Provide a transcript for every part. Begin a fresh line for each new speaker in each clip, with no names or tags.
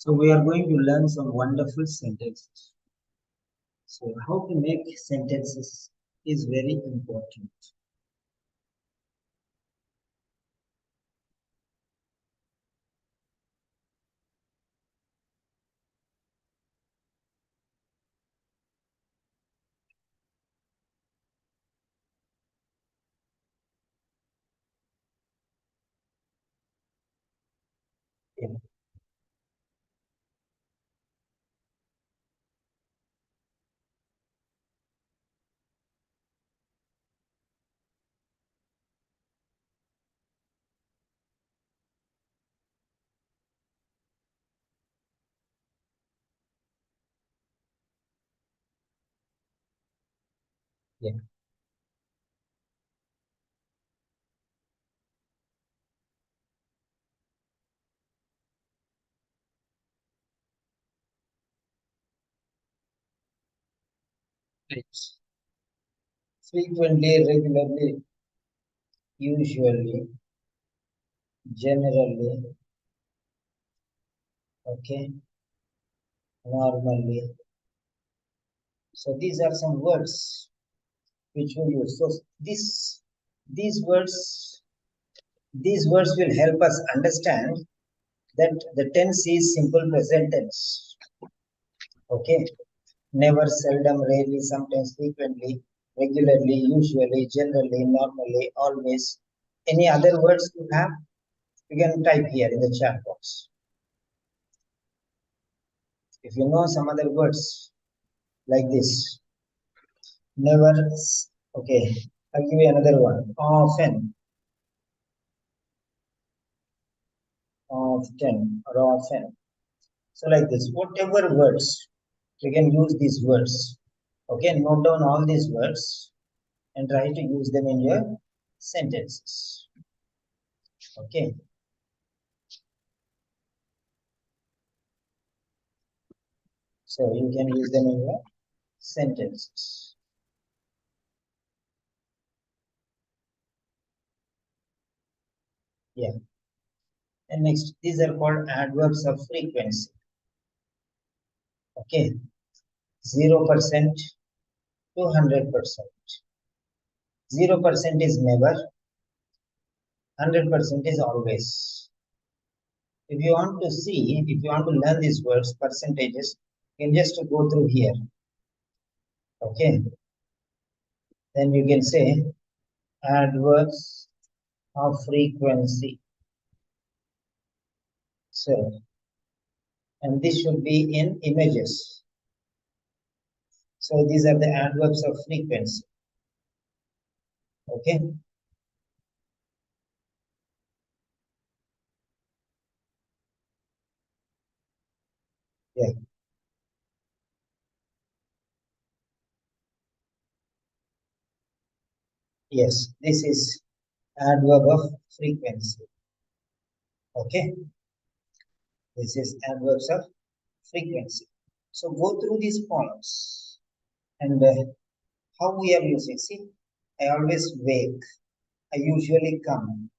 So we are going to learn some wonderful sentences. So how to make sentences is very important. Yeah. Yeah. Right. Frequently, regularly, usually, generally, okay, normally. So these are some words which we use. So these words these words will help us understand that the tense is simple present tense. Okay. Never, seldom, rarely, sometimes, frequently, regularly, usually, generally, normally, always. Any other words you have? You can type here in the chat box. If you know some other words like this, never, okay, I'll give you another one. Often, often, or often. So like this, whatever words, you can use these words. Okay, note down all these words and try to use them in your sentences. Okay. So you can use them in your sentences. Yeah. And next, these are called adverbs of frequency. Okay. 0% to 100%. 0% is never, 100% is always. If you want to see, if you want to learn these words, percentages, you can just go through here. Okay. Then you can say adverbs of frequency. So, and this should be in images. So these are the adverbs of frequency. Okay. Yeah. Yes. This is adverb of frequency. Okay. This is adverbs of frequency. So go through these points and how we are using. See, I always wake. I usually come.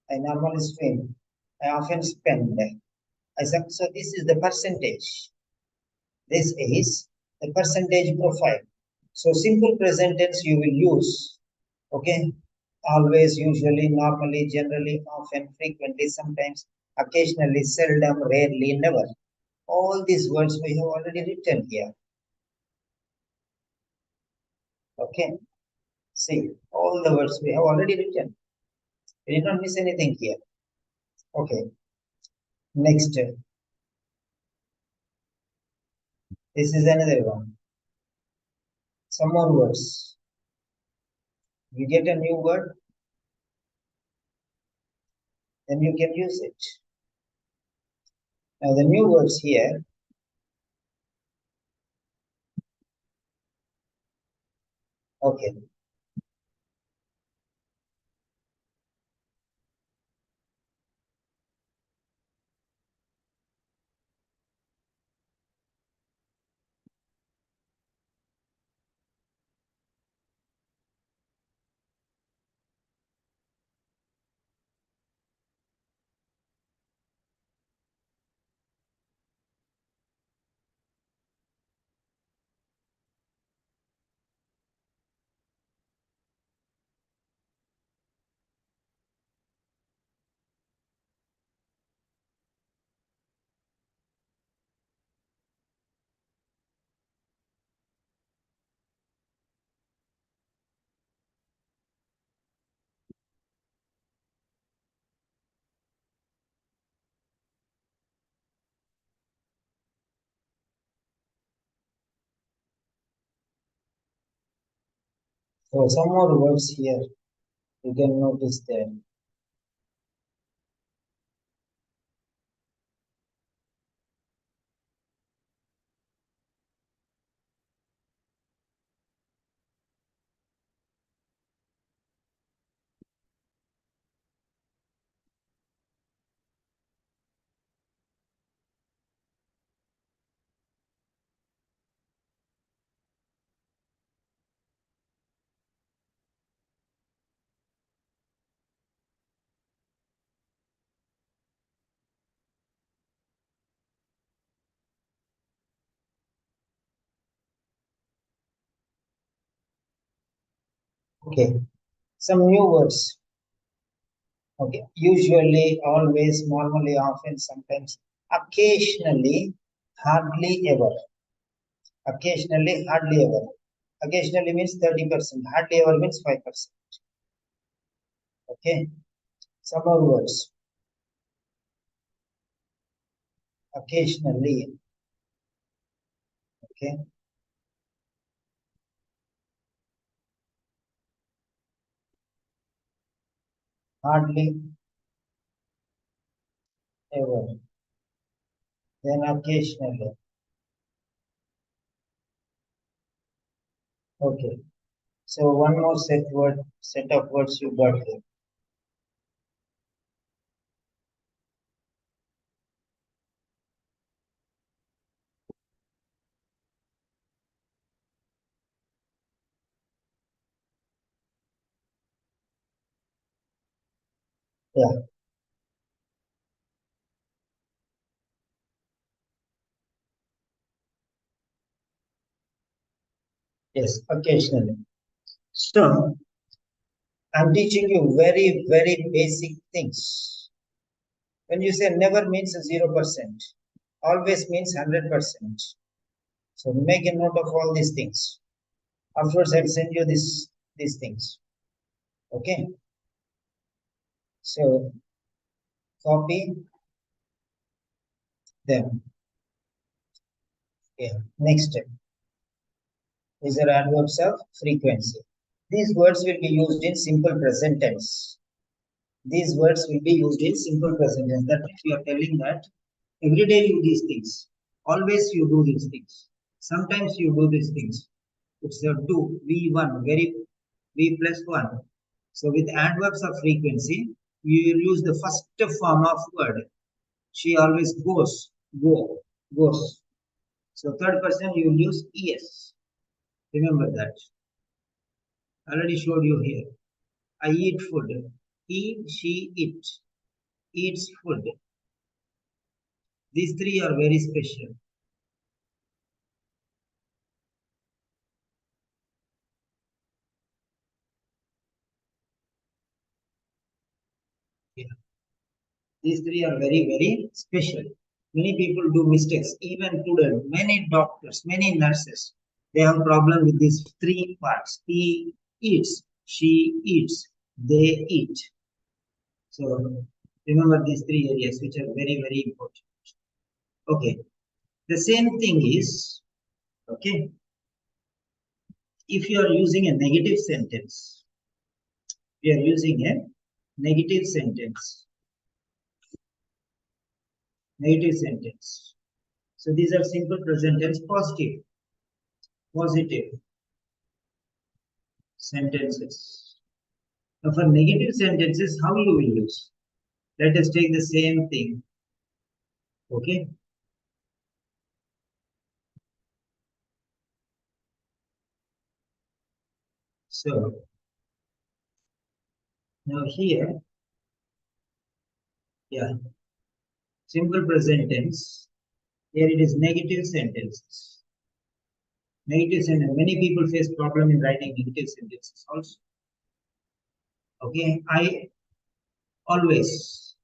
I normally swim. I often spend. I said, so this is the percentage. This is the percentage profile. So simple present tense you will use. Okay. Always, usually, normally, generally, often, frequently, sometimes, occasionally, seldom, rarely, never. All these words we have already written here. Okay. See, all the words we have already written. We did not miss anything here. Okay. Next. This is another one. Some more words. You get a new word, then you can use it. Now the new words here. Okay. So some more words here you can notice there. Okay, some new words. Okay, usually, always, normally, often, sometimes, occasionally, hardly ever. Occasionally, hardly ever. Occasionally means 30%. Hardly ever means 5%. Okay, some more words. Occasionally. Okay, hardly ever. Then occasionally. Okay. So one more set of words you got here. Yeah. Yes. Occasionally. So I'm teaching you very, very basic things. When you say never means 0%, always means 100%. So make a note of all these things. Afterwards, I'll send you these things. Okay. So copy them. Okay. Next step. These are adverbs of frequency. These words will be used in simple present tense. These words will be used in simple present tense. That means you are telling that every day you do these things. Always you do these things. Sometimes you do these things. It's a do, V1, very V plus 1. So with adverbs of frequency, you will use the first form of word. She always goes, go, goes. So third person you will use es. Remember that. I already showed you here. I eat food. He, she, it eats food. These three are very special. Yeah. These three are very, very special. Many people do mistakes. Even today, many doctors, many nurses, they have problem with these three parts. He eats, she eats, they eat. So remember these three areas which are very, very important. Okay. The same thing is, okay, if you are using a negative sentence, we are using a negative sentence. Negative sentence. So these are simple present tense positive. Positive sentences. Now for negative sentences, how you will use? Let us take the same thing. Okay. So now here, yeah, simple present tense. Here it is negative sentences. Negative sentence. Many people face problem in writing negative sentences also. Okay. I always.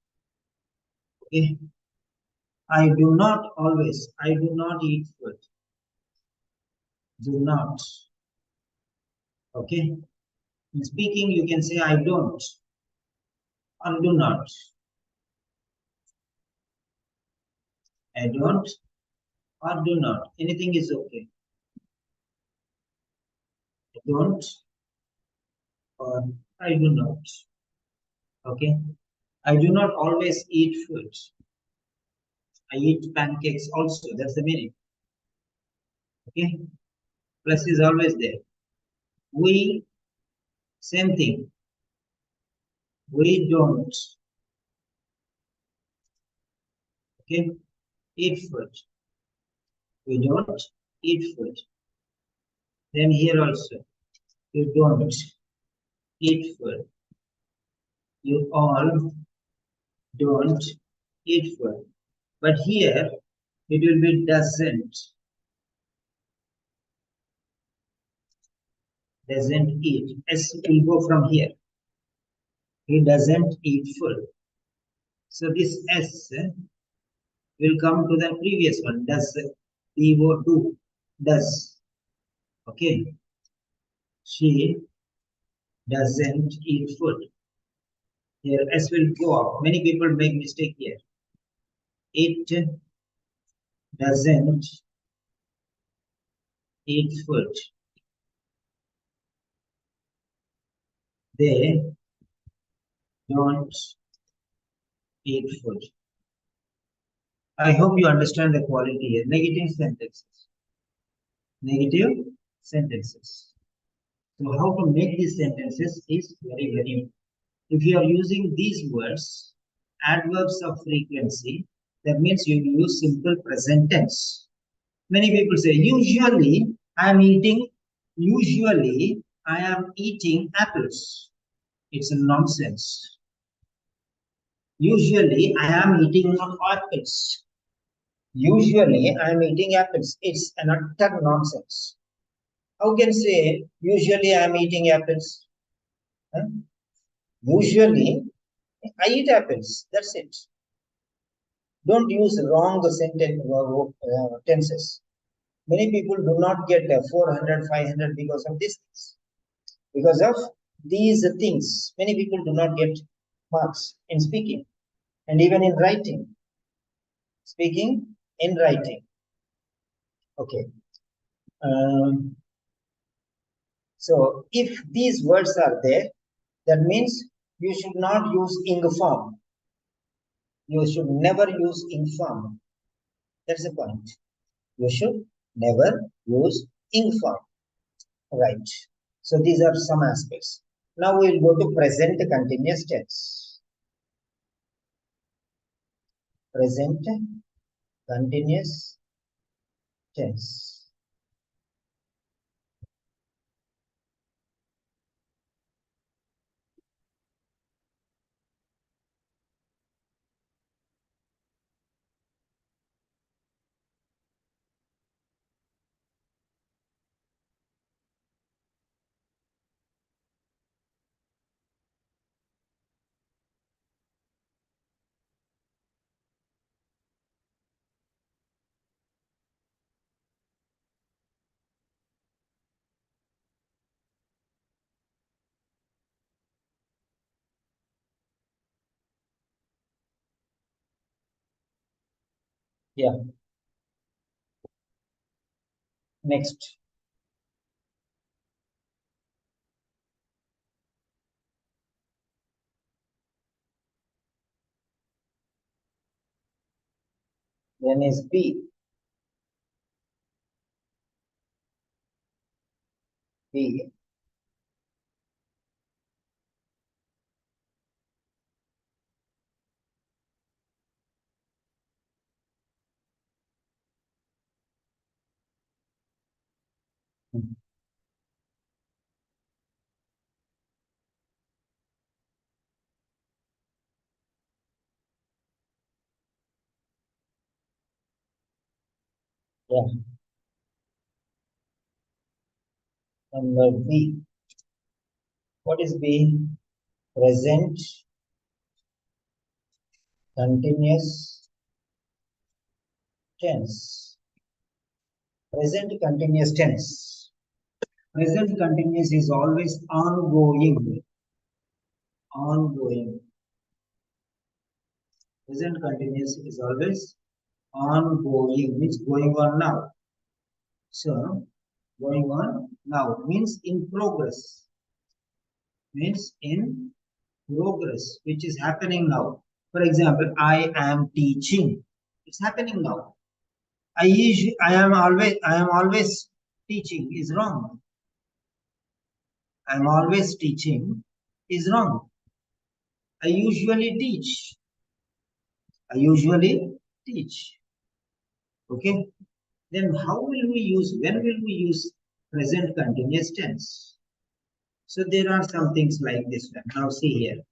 Okay. I do not always. I do not eat food. Do not. Okay. In speaking, you can say I don't or do not. I don't or do not. Anything is okay. I don't or I do not. Okay. I do not always eat food. I eat pancakes also. That's the meaning. Okay. Plus is always there. We, same thing. We don't. Okay. Eat food. We don't eat food. Then here also. You don't eat food. You all don't eat food. But here it will be doesn't. Doesn't eat. S will go from here. He doesn't eat food. So this S will come to the previous one. Does. Do. Does. Okay. She doesn't eat food. Here S will go up. Many people make mistake here. It doesn't eat food. They don't eat food. I hope you understand the quality here. Negative sentences. Negative sentences. So how to make these sentences is very, very important. If you are using these words, adverbs of frequency, that means you use simple present tense. Many people say, usually I am eating apples. It's a nonsense. Usually I am eating apples. Usually I am eating apples. It's an utter nonsense. How can say, usually I am eating apples? Huh? Usually I eat apples. That's it. Don't use wrong tenses. Many people do not get 400, 500 because of these things. Because of these things, many people do not get marks in speaking and even in writing. Speaking in writing. Okay. So if these words are there, that means you should not use ing form. You should never use ing form. That's the point. You should never use ing form. Right. So these are some aspects. Now we will go to present continuous tense. Present continuous tense. Yeah. Next. Then is B. B. Yeah. Number B. What is B? Present continuous tense. Present continuous tense. Present continuous is always ongoing. Ongoing. Present continuous is always ongoing, means going on now. So, going on now means in progress. means in progress, which is happening now. For example, I am teaching. It's happening now. I am always teaching is wrong. I am always teaching is wrong. I usually teach. I usually teach. Okay. Then when will we use present continuous tense? So there are some things like this one. Now see here.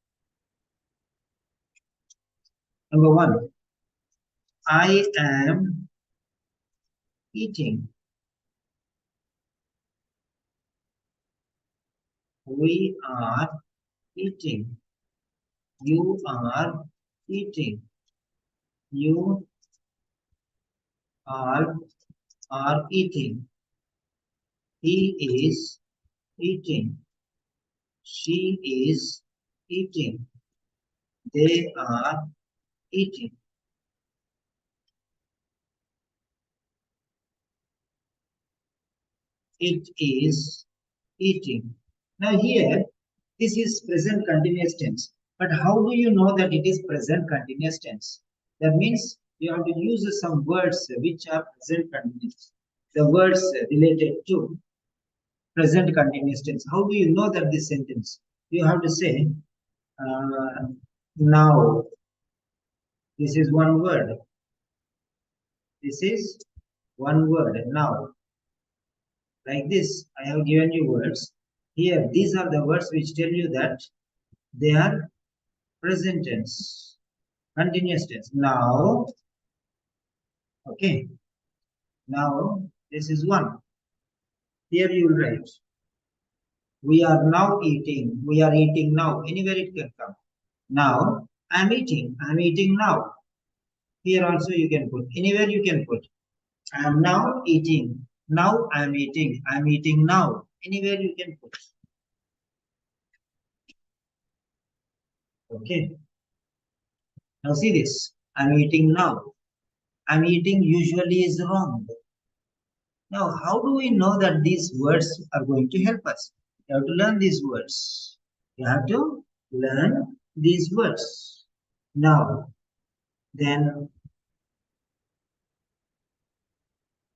Number one, I am eating. We are eating. You are eating. You are eating. He is eating. She is eating. They are eating. It is eating. Now here, this is present continuous tense. But how do you know that it is present continuous tense? That means you have to use some words which are present continuous. The words related to present continuous tense. How do you know that this sentence? You have to say, now. This is one word. This is one word. Now, like this, I have given you words. Here, these are the words which tell you that they are present tense, continuous tense. Now, okay. Now, this is one. Here you will write, we are now eating. We are eating now. Anywhere it can come. Now, I am eating. I am eating now. Here also you can put. Anywhere you can put. I am now eating. Now I am eating. I am eating now. Anywhere you can put. Okay. Now see this. I am eating now. I am eating usually is wrong. Now, how do we know that these words are going to help us? You have to learn these words. You have to learn these words. Now, then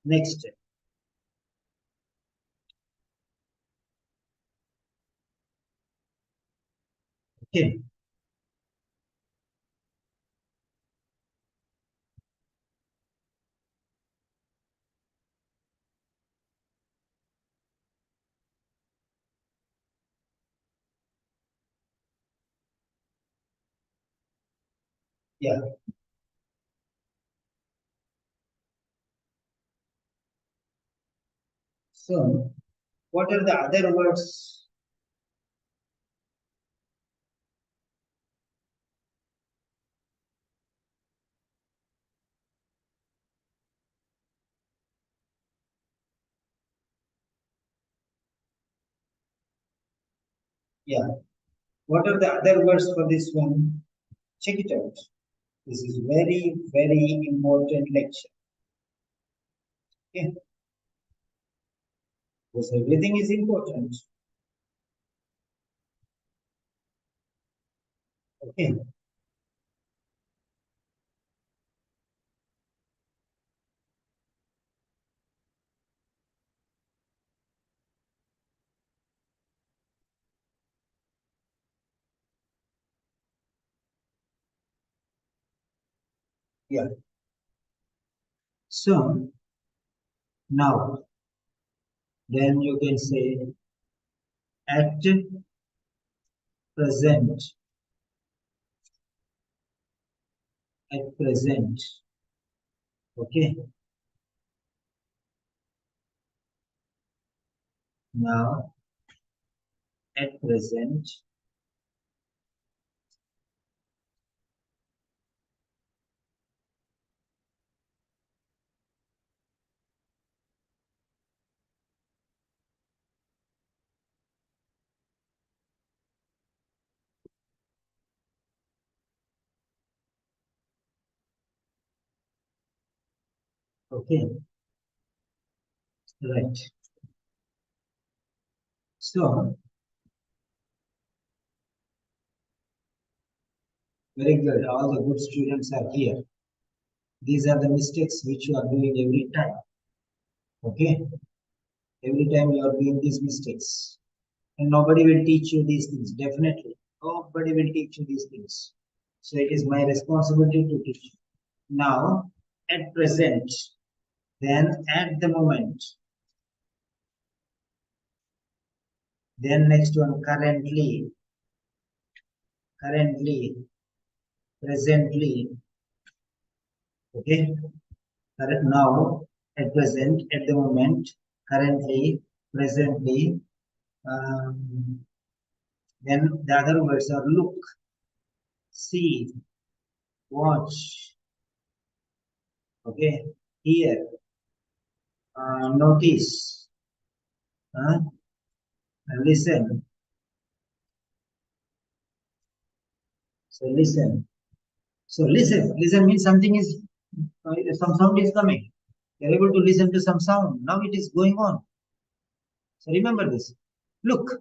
next. Okay. Yeah. So, what are the other words? Yeah. What are the other words for this one? Check it out. This is very, very important lecture. Okay. Because everything is important. Okay. Yeah. So now, then you can say at present. At present. Okay. Now, at present. Okay. Right. So Very good. All the good students are here. These are the mistakes which you are doing every time. Okay? Every time you are doing these mistakes. And nobody will teach you these things. Definitely. Nobody will teach you these things. So it is my responsibility to teach you. Now, at present, then at the moment, then next one, currently, presently, okay? Correct. Now, at present, at the moment, currently, presently, then the other words are look, see, watch, okay, hear, notice, uh, listen. So listen. So listen means something is, some sound is coming. You're able to listen to some sound. Now it is going on. So remember this. Look,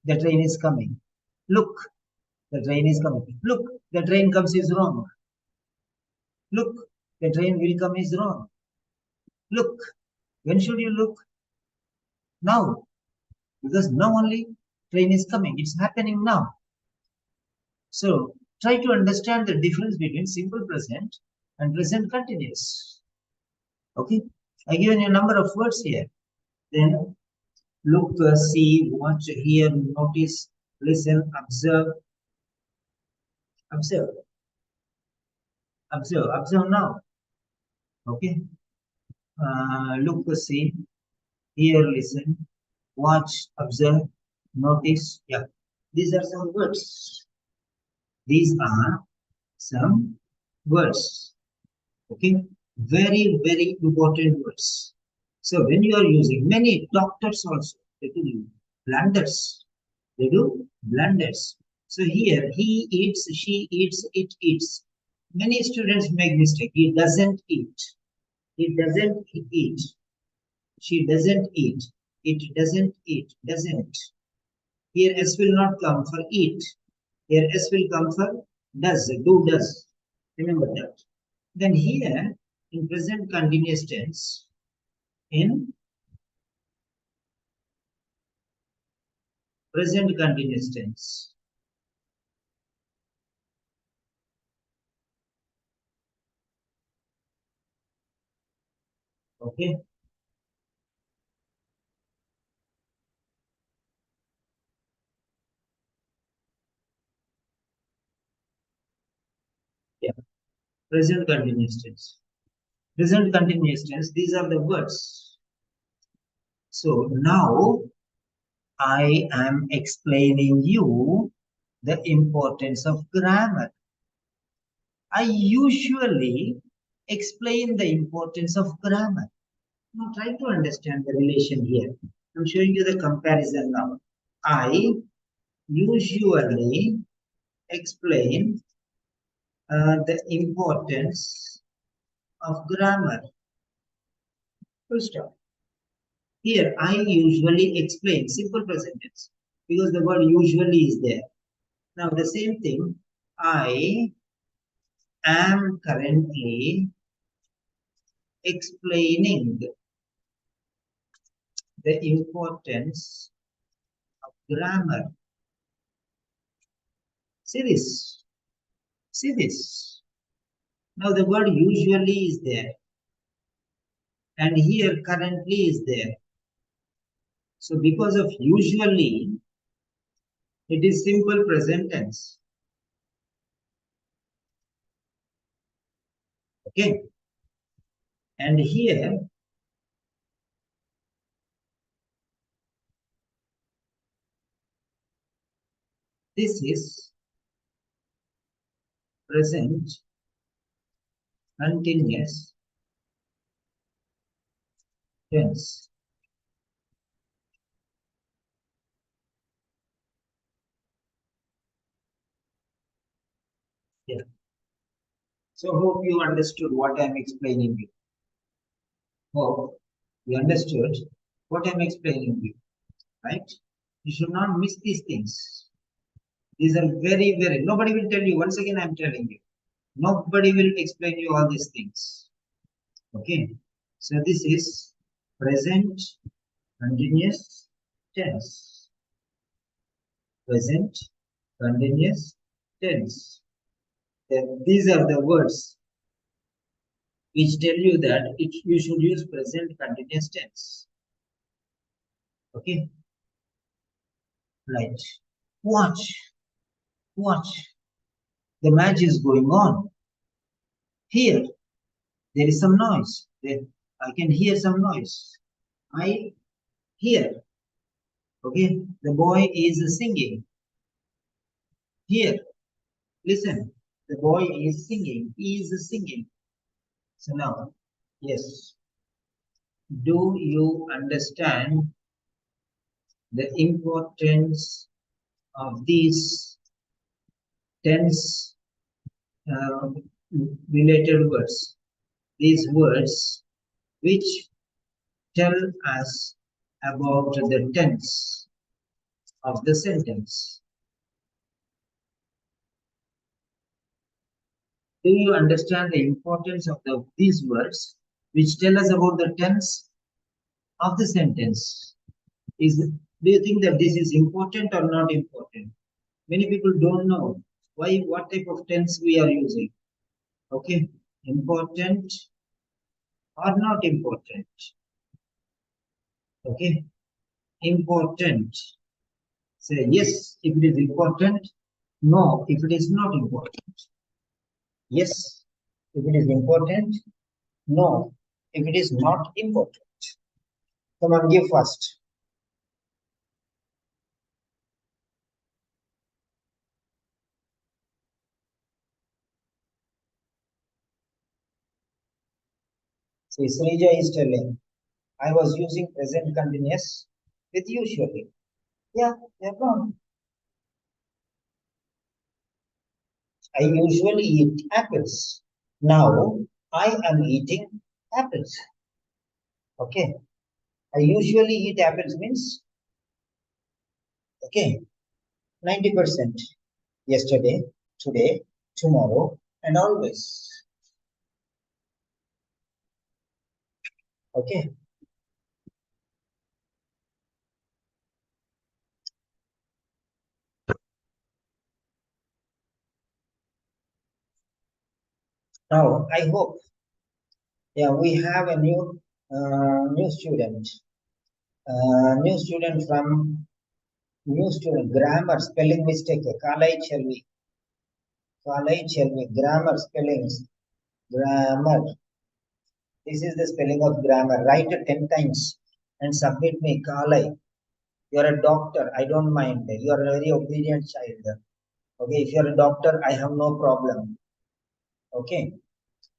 the train is coming. Look, the train is coming. Look, the train comes is wrong. Look, the train will come is wrong. Look, when should you look? Now, because now only train is coming. It's happening now. So try to understand the difference between simple present and present continuous. Okay, I given you a number of words here. Then look, see, watch, hear, notice, listen, observe, observe, observe now. Okay, look, see, hear, listen, watch, observe, notice. Yeah, these are some words. These are some words. Okay, very, very important words. So when you are using, many doctors also, they do blunders. They do blunders. So here, he eats, she eats, it eats. Many students make mistake. He doesn't eat. He doesn't eat. She doesn't eat. It doesn't eat. Doesn't. Here S will not come for eat. Here S will come for does. Do, does. Remember that. Then here, in present continuous tense, in present continuous tense, okay, yeah, present continuous tense. Present continuous tense, these are the words. So now I am explaining you the importance of grammar. I usually explain the importance of grammar. Now try to understand the relation here. I'm showing you the comparison now. I usually explain the importance of grammar. Full stop. Here, I usually explain simple present tense because the word usually is there. Now, the same thing, I am currently explaining the importance of grammar. See this. See this. Now, the word usually is there. And here, currently is there. So, because of usually, it is simple present tense. Okay. And here, this is present continuous tense. Yeah. So hope you understood what I'm explaining you. Hope you understood what I'm explaining you, right? You should not miss these things. These are very, nobody will tell you. Once again, I'm telling you. Nobody will explain you all these things. Okay. So this is present continuous tense. Present continuous tense. Then these are the words which tell you that you should use present continuous tense. Okay. Right. Watch. The match is going on. Here, there is some noise. I can hear some noise. I hear. Okay, the boy is singing. Here, listen. The boy is singing. He is singing. So now, yes. Do you understand the importance of these tense related words? These words which tell us about the tense of the sentence. Do you understand the importance of these words which tell us about the tense of the sentence? Do you think that this is important or not important? Many people don't know what type of tense we are using. Okay, important or not important? Okay, important. Say yes if it is important, no if it is not important. Yes if it is important, no if it is not important. Come on, give first. See, Srija is telling, I was using present continuous with usually. Yeah, you're wrong. I usually eat apples. Now, I am eating apples. Okay. I usually eat apples means, okay, 90%. Yesterday, today, tomorrow, and always. Okay. Now, I hope, yeah, we have a new student. New student, grammar, spelling mistake, Kalai Chelvi. Grammar, spellings, grammar. This is the spelling of grammar. Write it 10 times and submit me, Kalai. You are a doctor, I don't mind. You are a very obedient child. Okay, if you are a doctor, I have no problem. Okay,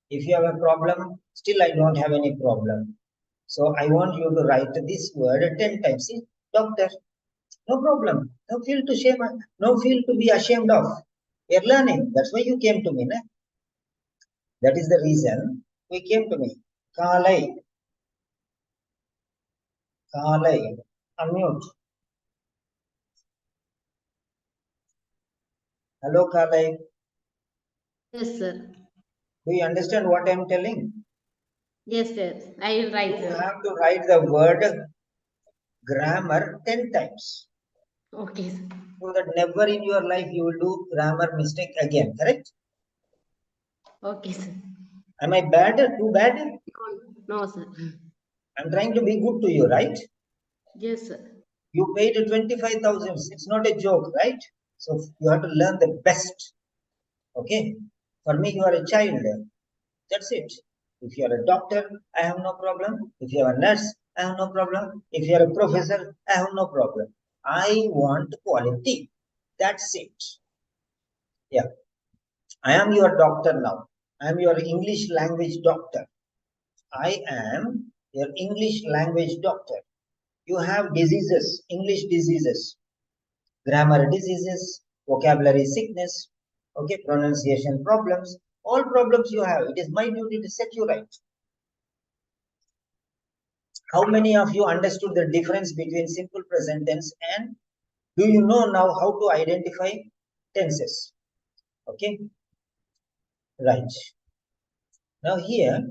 if you have a problem, still I don't have any problem. So I want you to write this word 10 times. See, doctor, no problem. No feel to shame, no feel to be ashamed of. You're learning. That's why you came to me. Na? That is the reason we came to me. Kalai. Kalai. Unmute. Hello, Kalai.
Yes, sir.
Do you understand what I am telling?
Yes, yes. I will write,
You
sir.
have to write the word grammar 10 times.
Okay, sir.
So that never in your life you will do grammar mistake again, correct?
Okay, sir.
Am I bad? Too bad?
No, sir.
I'm trying to be good to you, right?
Yes, sir.
You paid 25,000. It's not a joke, right? So you have to learn the best. Okay? For me, you are a child. That's it. If you are a doctor, I have no problem. If you are a nurse, I have no problem. If you are a professor, I have no problem. I want quality. That's it. Yeah. I am your doctor now. I am your English language doctor. I am your English language doctor. You have diseases, English diseases, grammar diseases, vocabulary sickness, okay, pronunciation problems, all problems you have. It is my duty to set you right. How many of you understood the difference between simple present tense and do you know now how to identify? tenses. Okay, right. Now here,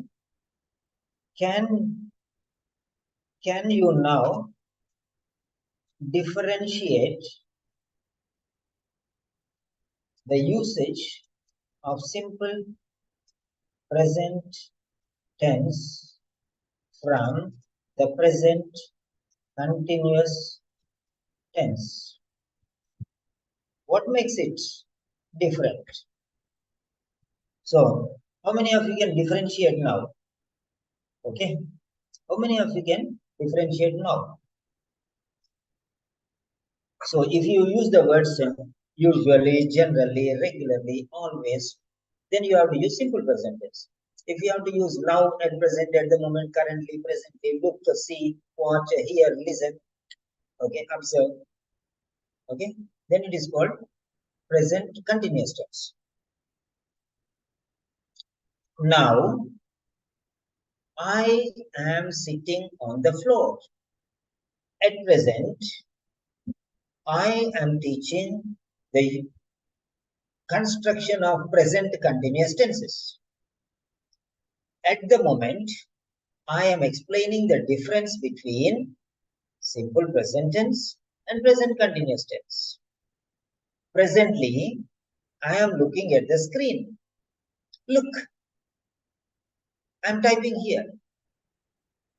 can you now differentiate the usage of simple present tense from the present continuous tense? What makes it different? So, how many of you can differentiate now? Okay, how many of you can differentiate now? So, if you use the words usually, generally, regularly, always, then you have to use simple present tense. If you have to use now, at present, at the moment, currently, presently, look, see, watch, hear, listen, okay, observe, okay, then it is called present continuous tense. Now, I am sitting on the floor. At present, I am teaching the construction of present continuous tenses. At the moment, I am explaining the difference between simple present tense and present continuous tense. Presently, I am looking at the screen. Look, I am typing here.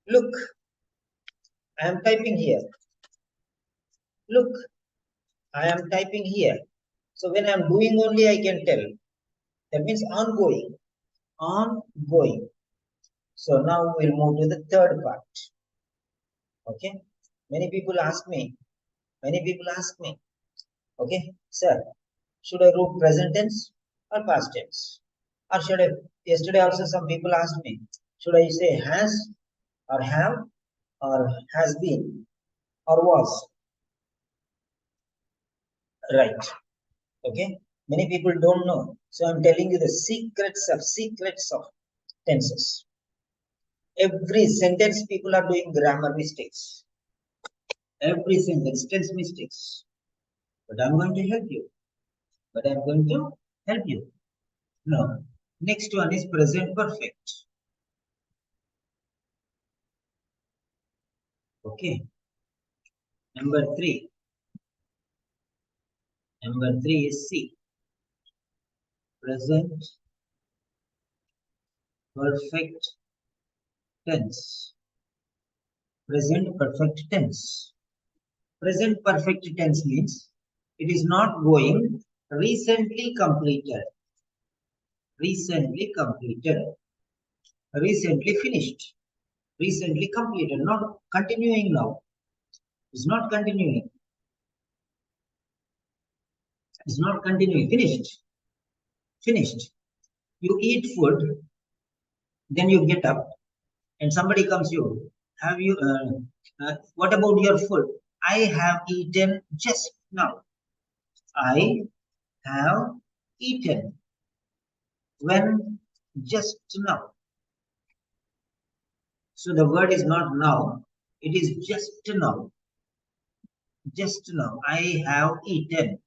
Look, I am typing here. Look, I am typing here. So when I am doing only, I can tell. That means ongoing. Ongoing. So now we'll move to the third part. Okay. Many people ask me, okay, sir, should I write present tense or past tense? Or should I, yesterday also some people asked me, should I say has or have or has been or was? Right. Okay. Many people don't know. So I'm telling you the secrets of tenses. Every sentence people are doing grammar mistakes. Every sentence, tense mistakes. But I'm going to help you. Now, next one is present perfect. Okay. Number three is C. Present perfect tense. Present perfect tense. Present perfect tense means it is not going recently completed, recently finished, recently completed, not continuing now. It's not continuing. It's not continuing. Finished. You eat food, then you get up, and somebody comes you. Have you? What about your food? I have eaten just now. I have eaten. When? Just now. So the word is not now. It is just now. Just now. I have eaten.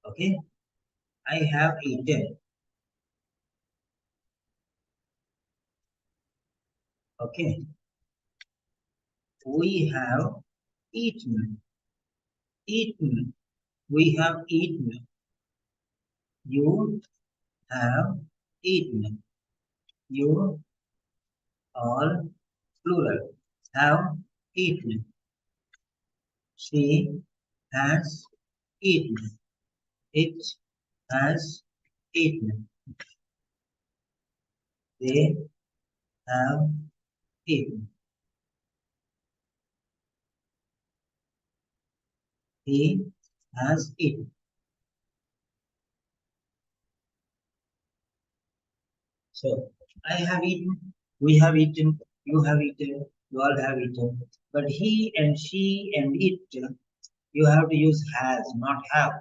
Okay. I have eaten. Okay. We have eaten. Eaten. We have eaten. You have eaten. You all plural have eaten. She has eaten. It has eaten. They have eaten. He has eaten. So I have eaten, we have eaten, you have eaten, you all have eaten. But he and she and it, you have to use has, not have.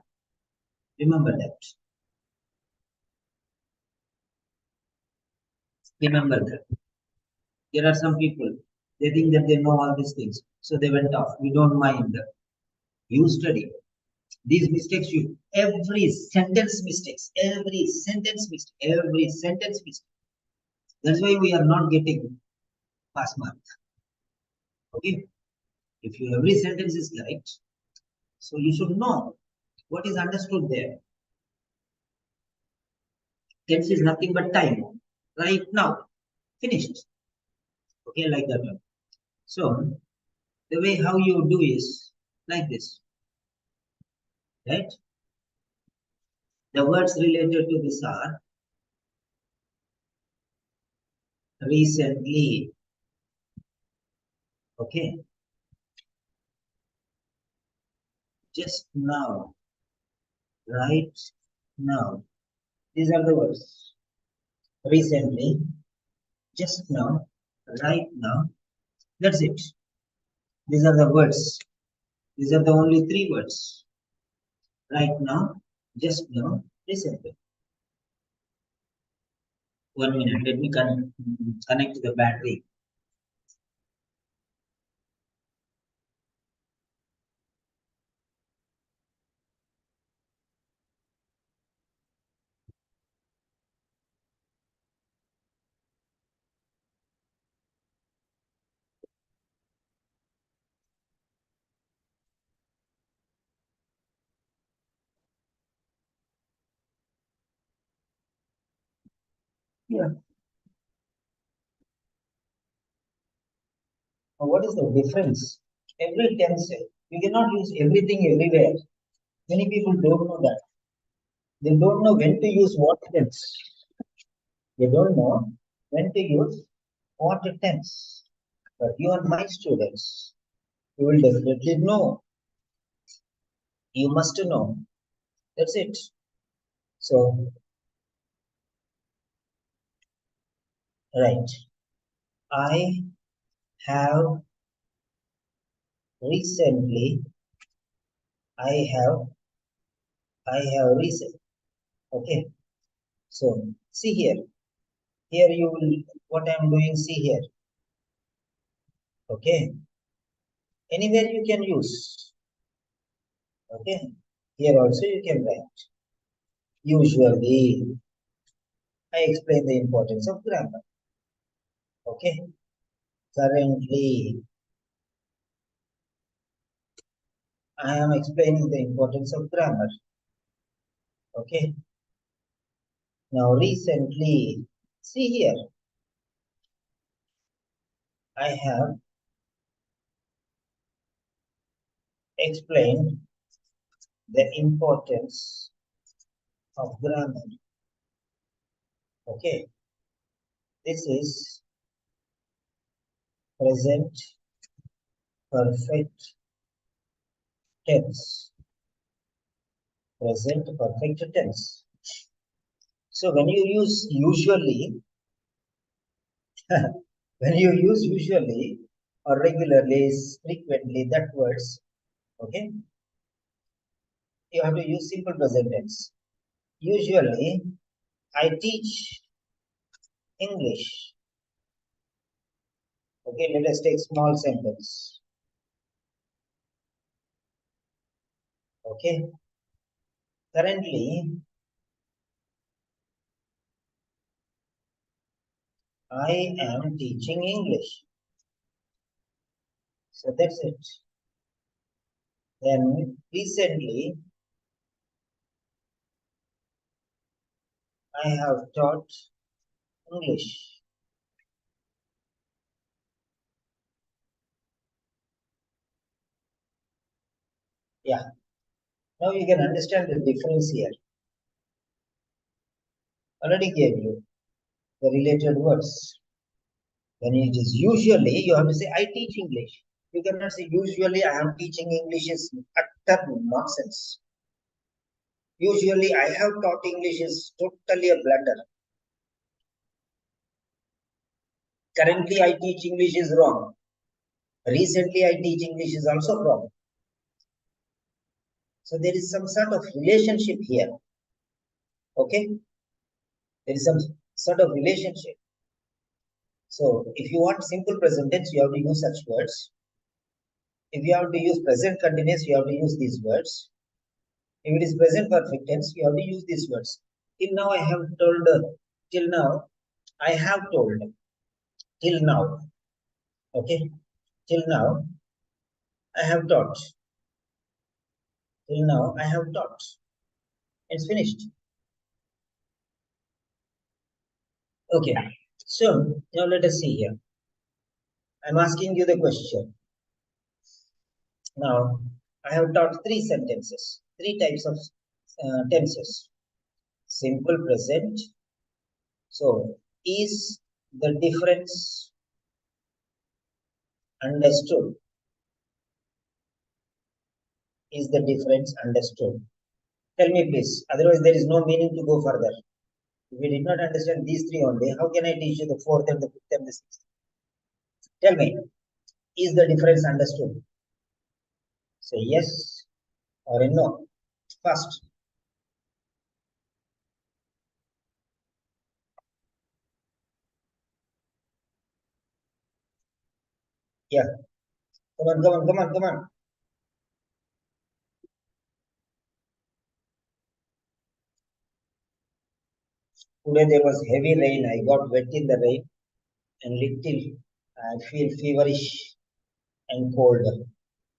Remember that. Remember that. There are some people, they think that they know all these things. So they went off. We don't mind. You study. These mistakes, every sentence mistakes, every sentence mistake. That's why we are not getting pass mark. Okay, if you every sentence is correct, so you should know what is understood there. Tense is nothing but time. Right now, finished. Okay, like that one. So the way how you do is like this, right? The words related to this are recently. Okay, just now, right now. These are the words. Recently, just now, right now. That's it. These are the words. These are the only three words. Right now, just now, recently. 1 minute. Let me connect the battery. Yeah. Now, what is the difference? Every tense, you cannot use everything everywhere. Many people don't know that. They don't know when to use what tense. They don't know when to use what tense. But you are my students. You will definitely know. You must know. That's it. So, right. I have recently, I have, I have recent. Okay. So, see here. Here you will, what I am doing, see here. Okay. Anywhere you can use. Okay. Here also you can write. Usually, I explain the importance of grammar. Okay. Currently, I am explaining the importance of grammar. Okay. Now, recently, see here, I have explained the importance of grammar. Okay. This is present perfect tense. Present perfect tense. So when you use usually, when you use usually or regularly, frequently, that words, okay, you have to use simple present tense. Usually, I teach English. Okay, let us take small sentence. Okay, currently, I am teaching English. So that's it. Then recently, I have taught English. Yeah, now you can understand the difference here. Already gave you the related words. When it is usually, you have to say, I teach English. You cannot say, usually I am teaching English is utter nonsense. Usually I have taught English is totally a blunder. Currently I teach English is wrong. Recently I teach English is also wrong. So there is some sort of relationship here. Okay? There is some sort of relationship. So if you want simple present tense, you have to use such words. If you have to use present continuous, you have to use these words. If it is present perfect tense, we have to use these words. Till now, I have told. Till now, I have told. Till now, okay. Till now, I have taught. Till now, I have taught. It's finished. Okay. So now let us see here. I'm asking you the question. Now, I have taught three sentences, three types of tenses. Simple present. So, is the difference understood? Is the difference understood? Tell me please. Otherwise, there is no meaning to go further. If we did not understand these three only, how can I teach you the fourth and the fifth and the sixth? Tell me, is the difference understood? Say yes or a no. First. Yeah. Come on, come on, come on, come on. Today there was heavy rain. I got wet in the rain and little I feel feverish and cold.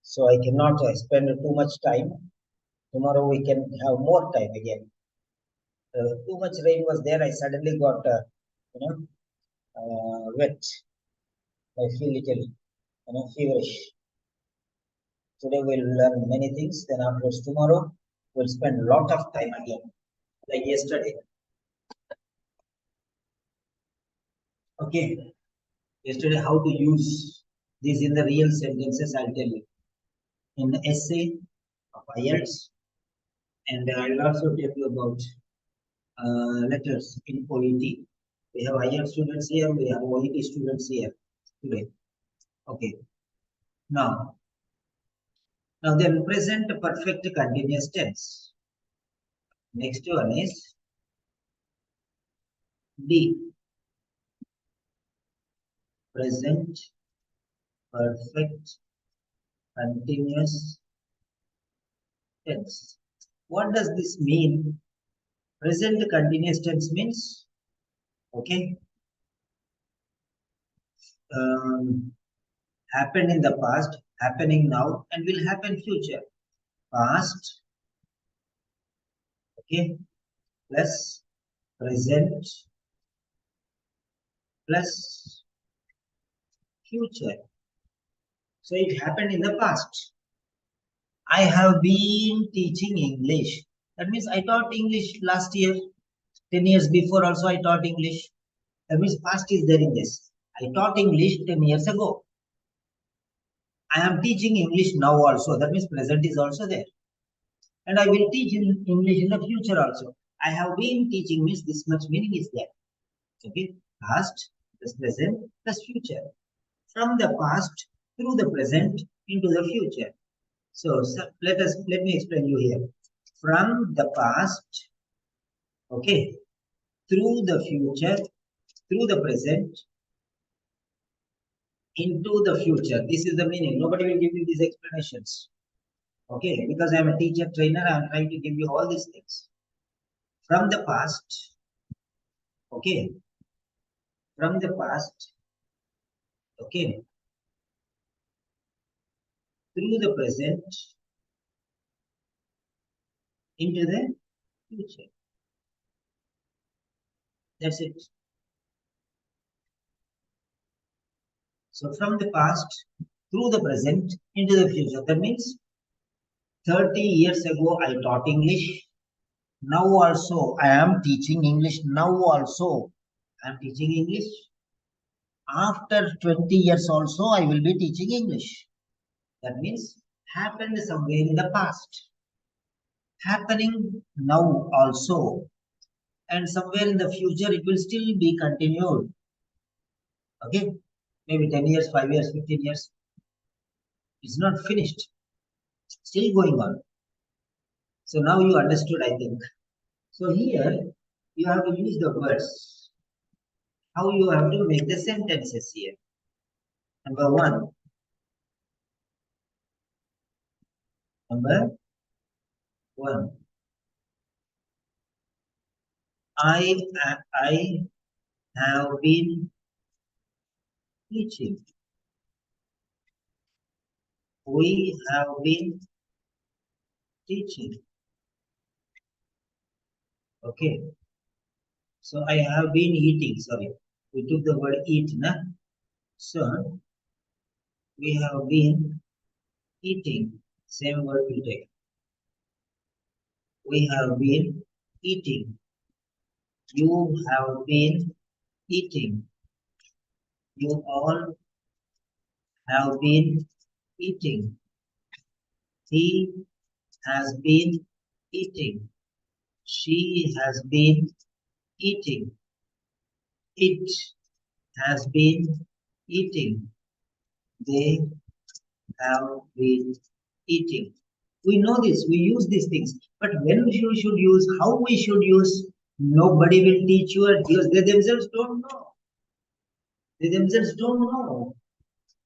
So I cannot spend too much time. Tomorrow we can have more time again. Too much rain was there. I suddenly got, wet. I feel little, feverish. Today we'll learn many things. Then afterwards tomorrow we'll spend a lot of time again, like yesterday. Okay. Yesterday, how to use this in the real sentences, I'll tell you. In the essay of IELTS, and I'll also tell you about letters in OET. We have IELTS students here, we have OET students here today. Okay. Now then present perfect continuous tense. Next one is D. Present perfect continuous tense. What does this mean? Present continuous tense means, okay, happened in the past, happening now, and will happen future. Past, okay, plus present plus future. So it happened in the past. I have been teaching English. That means I taught English last year. 10 years before also I taught English. That means past is there in this. I taught English 10 years ago. I am teaching English now also. That means present is also there. And I will teach in English in the future also. I have been teaching means this much meaning is there. Okay, past plus present plus future. From the past through the present into the future. So let me explain you here. From the past, okay, through the future, through the present, into the future. This is the meaning. Nobody will give you these explanations. Okay, because I am a teacher trainer, I am trying to give you all these things. From the past, okay, from the past, okay, through the present, into the future. That's it. So from the past, through the present, into the future. That means 30 years ago, I taught English. Now also, I am teaching English. Now also, I am teaching English. After 20 years also, I will be teaching English. That means happened somewhere in the past. Happening now also. And somewhere in the future, it will still be continued. Okay? Maybe 10 years, 5 years, 15 years. It's not finished. Still going on. So now you understood, I think. So here, you have to use the words. How you have to make the sentences here. Number one. Number 1. I have been teaching. We have been teaching. Okay. So I have been eating. Sorry. We took the word eat. Na? So we have been eating. Same word we take. We have been eating. You have been eating. You all have been eating. He has been eating. She has been eating. It has been eating. They have been eating. We know this, we use these things. But when we should use, how we should use, nobody will teach you or use. They themselves don't know. They themselves don't know.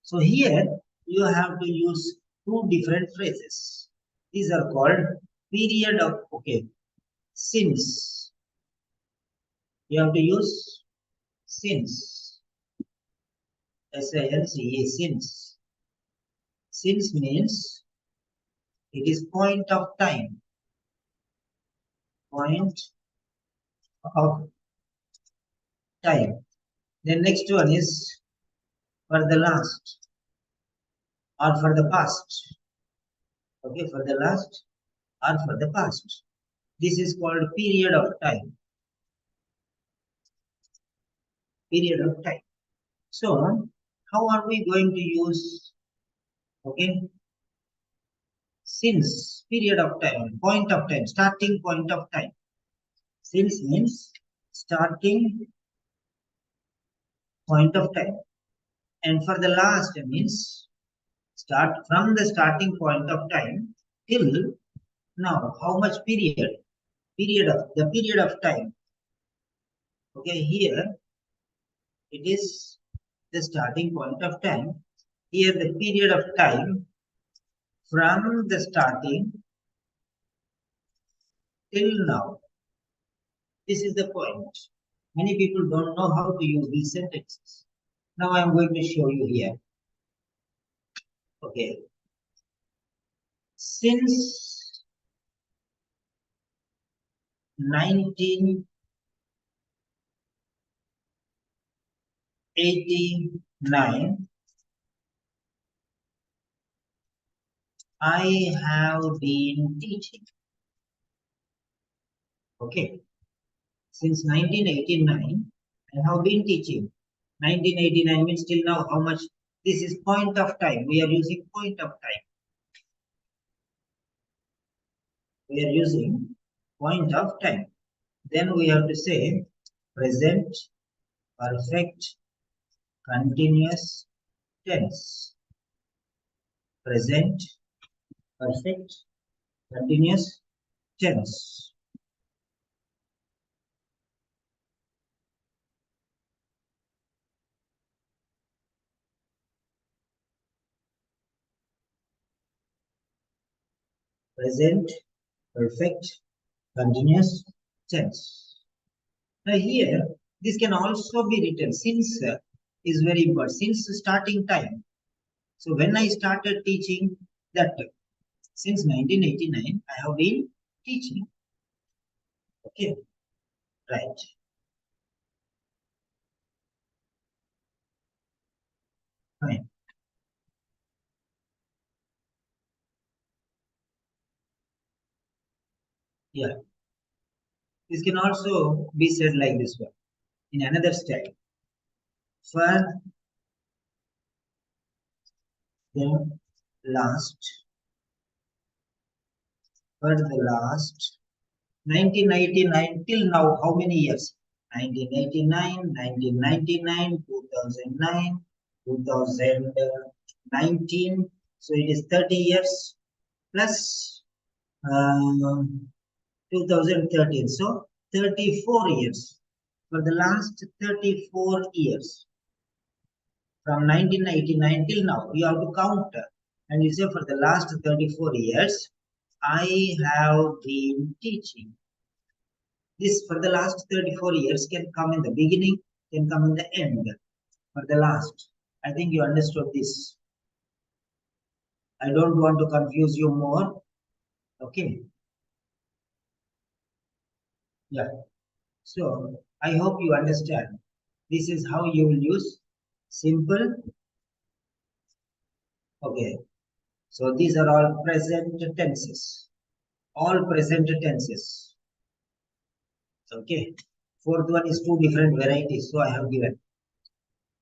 So here you have to use two different phrases. These are called period of, okay, since. You have to use since. S-I-N-C-E, since. Since means it is point of time. Point of time. The next one is for the last or for the past. Okay, for the last or for the past. This is called period of time. Period of time. So, how are we going to use, okay, since, period of time, point of time, starting point of time. Since means starting point of time. And for the last means start from the starting point of time till now. How much period? The period of time. Okay, here it is the starting point of time. Here the period of time from the starting till now. This is the point. Many people don't know how to use these sentences. Now I am going to show you here. Okay. Since 1989, I have been teaching. Okay. Since 1989, I have been teaching. 1989 means till now how much? This is point of time. We are using point of time. We are using point of time. Then we have to say present, perfect, continuous tense. Present, perfect, continuous tense. Present, perfect, continuous tense. Now here, this can also be written since is very important. Since starting time. So when I started teaching that since 1989, I have been teaching. Okay, right. Fine. Yeah. This can also be said like this one in another style. For the last, for the last 1999 till now, how many years? 1989, 1999, 2009, 2019. So it is 30 years plus 2013. So 34 years. For the last 34 years. From 1999 till now, you have to count. And you say for the last 34 years, I have been teaching. This for the last 34 years can come in the beginning, can come in the end. For the last. I think you understood this. I don't want to confuse you more. Okay. Yeah. So I hope you understand. This is how you will use simple. Okay. So these are all present tenses. All present tenses. Okay. Fourth one is two different varieties. So I have given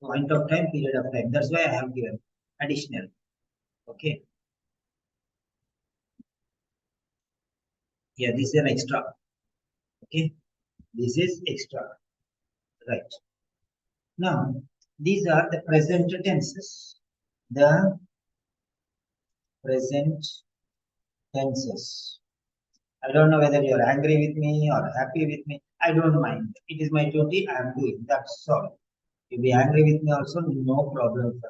point of time, period of time. That's why I have given additional. Okay. Yeah, this is an extra. Okay. This is extra. Right. Now, these are the present tenses. The present tenses. I don't know whether you're angry with me or happy with me. I don't mind. It is my duty. I am doing. That's all. You be angry with me also, no problem.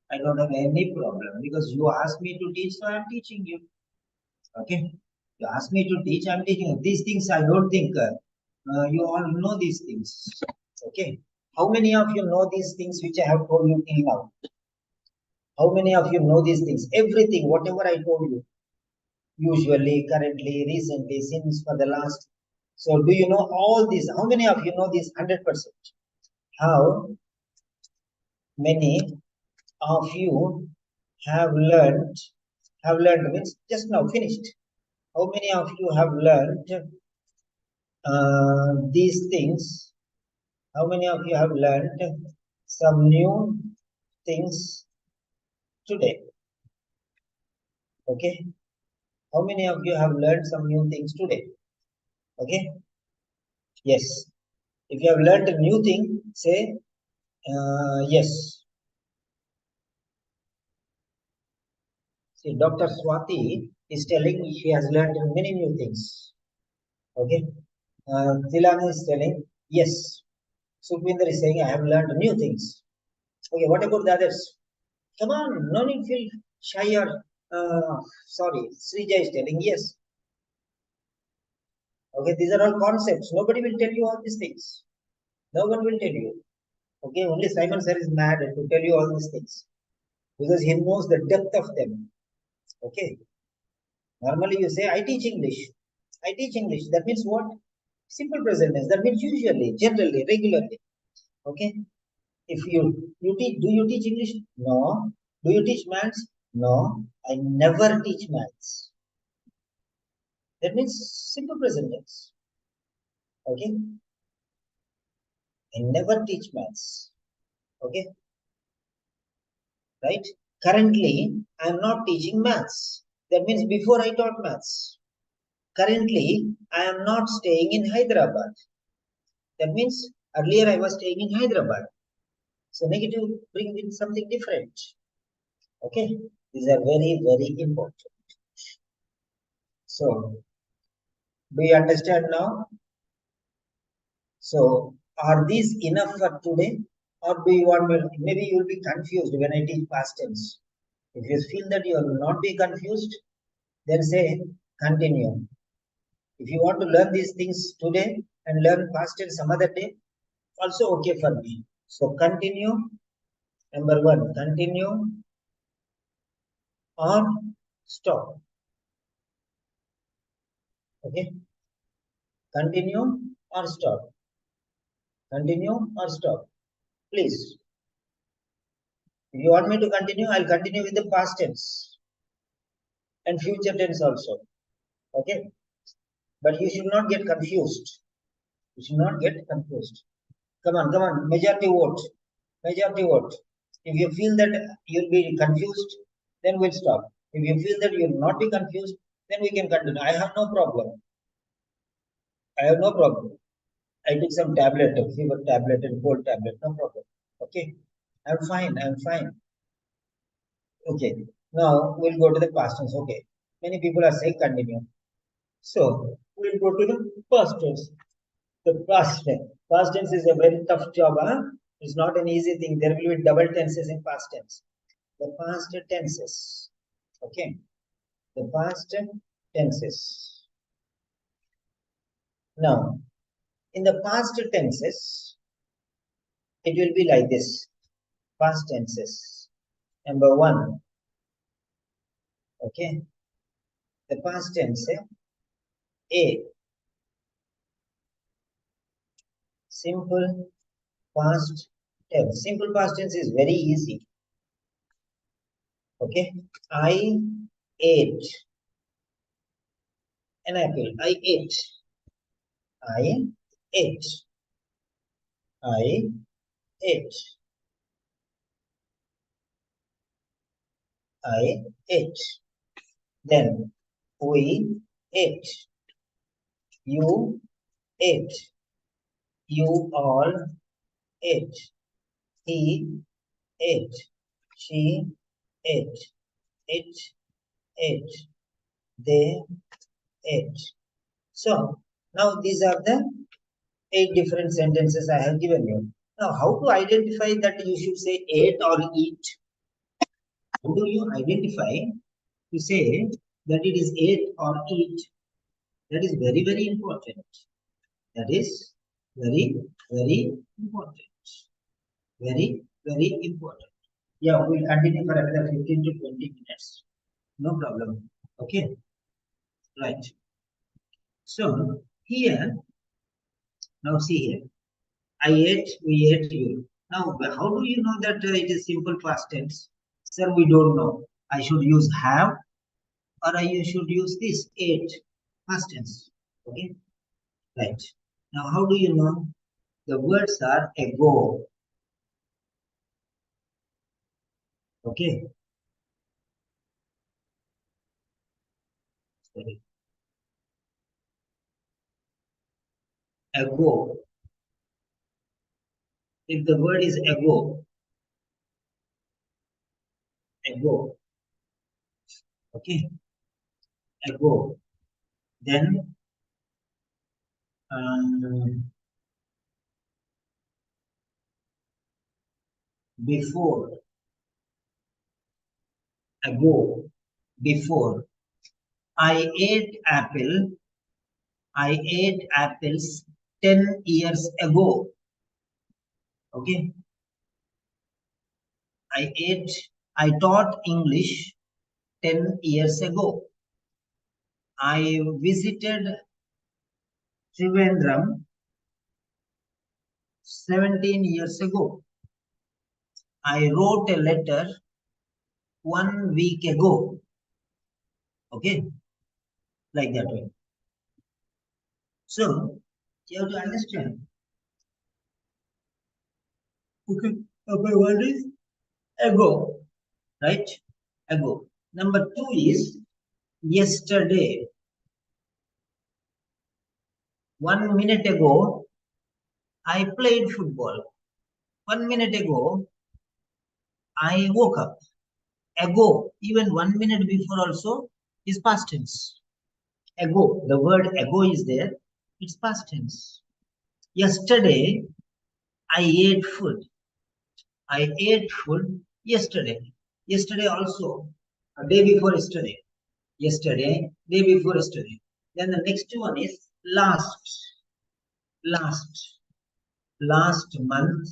I don't have any problem because you asked me to teach, so I am teaching you. Okay. You asked me to teach, I am teaching you. These things I don't think you all know these things. Okay. How many of you know these things which I have told you till now? How many of you know these things? Everything, whatever I told you, usually, currently, recently, since for the last. So, do you know all these? How many of you know this 100%? How many of you have learned? Have learned means just now finished. How many of you have learned these things? How many of you have learned some new things today? Okay. How many of you have learned some new things today? Okay. Yes. If you have learned a new thing, say yes. See, Dr. Swati is telling she has learned many new things. Okay. Tilana is telling yes. Sukhvinder is saying I have learned new things. Okay. What about the others? Come on, no need feel shy or sorry. Srija is telling yes. Okay, these are all concepts. Nobody will tell you all these things. No one will tell you. Okay, only Simon sir is mad to tell you all these things because he knows the depth of them. Okay, normally you say I teach English. I teach English. That means what? Simple present tense. That means usually, generally, regularly. Okay, if you teach, do you teach English? No. Do you teach maths? No. I never teach maths. That means simple present tense. Okay, I never teach maths. Okay, right? Currently, I am not teaching maths. That means before I taught maths. Currently, I am not staying in Hyderabad. That means earlier I was staying in Hyderabad. So negative bring in something different. Okay, these are very, very important. So, do you understand now? So, are these enough for today? Or do you want me, maybe you will be confused when I teach past tense. If you feel that you will not be confused, then say continue. If you want to learn these things today and learn past tense some other day, also okay for me. So continue. Number one, continue or stop. Okay. Continue or stop. Continue or stop. Please. If you want me to continue, I'll continue with the past tense and future tense also. Okay. But you should not get confused. You should not get confused. Come on, come on. Majority vote. Majority vote. If you feel that you'll be confused, then we'll stop. If you feel that you'll not be confused, then we can continue. I have no problem. I have no problem. I took some tablet, a fever tablet and cold tablet, no problem. Okay. I'm fine. I'm fine. Okay. Now we'll go to the past tense. Okay. Many people are saying continue. So we'll go to the past tense. The past tense. Past tense is a very tough job. Huh? It's not an easy thing. There will be double tenses in past tense. The past tenses. Okay. The past tenses. Now, in the past tenses, it will be like this. Past tenses. Number one, okay. The past tense, A. Simple past tense. Simple past tense is very easy. Okay. I ate an apple. I ate. I ate. I ate. I ate. Then we ate. You ate. You all ate. He ate. She ate. It ate. They ate. So now these are the 8 different sentences I have given you. Now how to identify that you should say ate or eat? How do you identify to say that it is ate or eat? That is very, very important. That is very, very important. Very, very important. Yeah, we'll continue for another 15 to 20 minutes. No problem. Okay. Right. So here, now see here. I ate, we ate, you. Now, how do you know that it is simple past tense? Sir, we don't know. I should use have or I should use this ate past tense. Okay. Right. Now, how do you know? The words are ago. Okay. Sorry. Ago. If the word is ago, okay, ago, then before, ago, before. I ate apples 10 years ago. Okay. I taught English 10 years ago. I visited Trivandrum 17 years ago. I wrote a letter 1 week ago. Okay. Like that way. So, you have to understand. Okay. What is ago? Right? Ago. Number 2 is yesterday. 1 minute ago, I played football. 1 minute ago, I woke up. Ago, even 1 minute before also is past tense. Ago, the word ago is there. It's past tense. Yesterday, I ate food. I ate food yesterday. Yesterday also, a day before yesterday. Yesterday, day before yesterday. Then the next one is last. Last. Last month.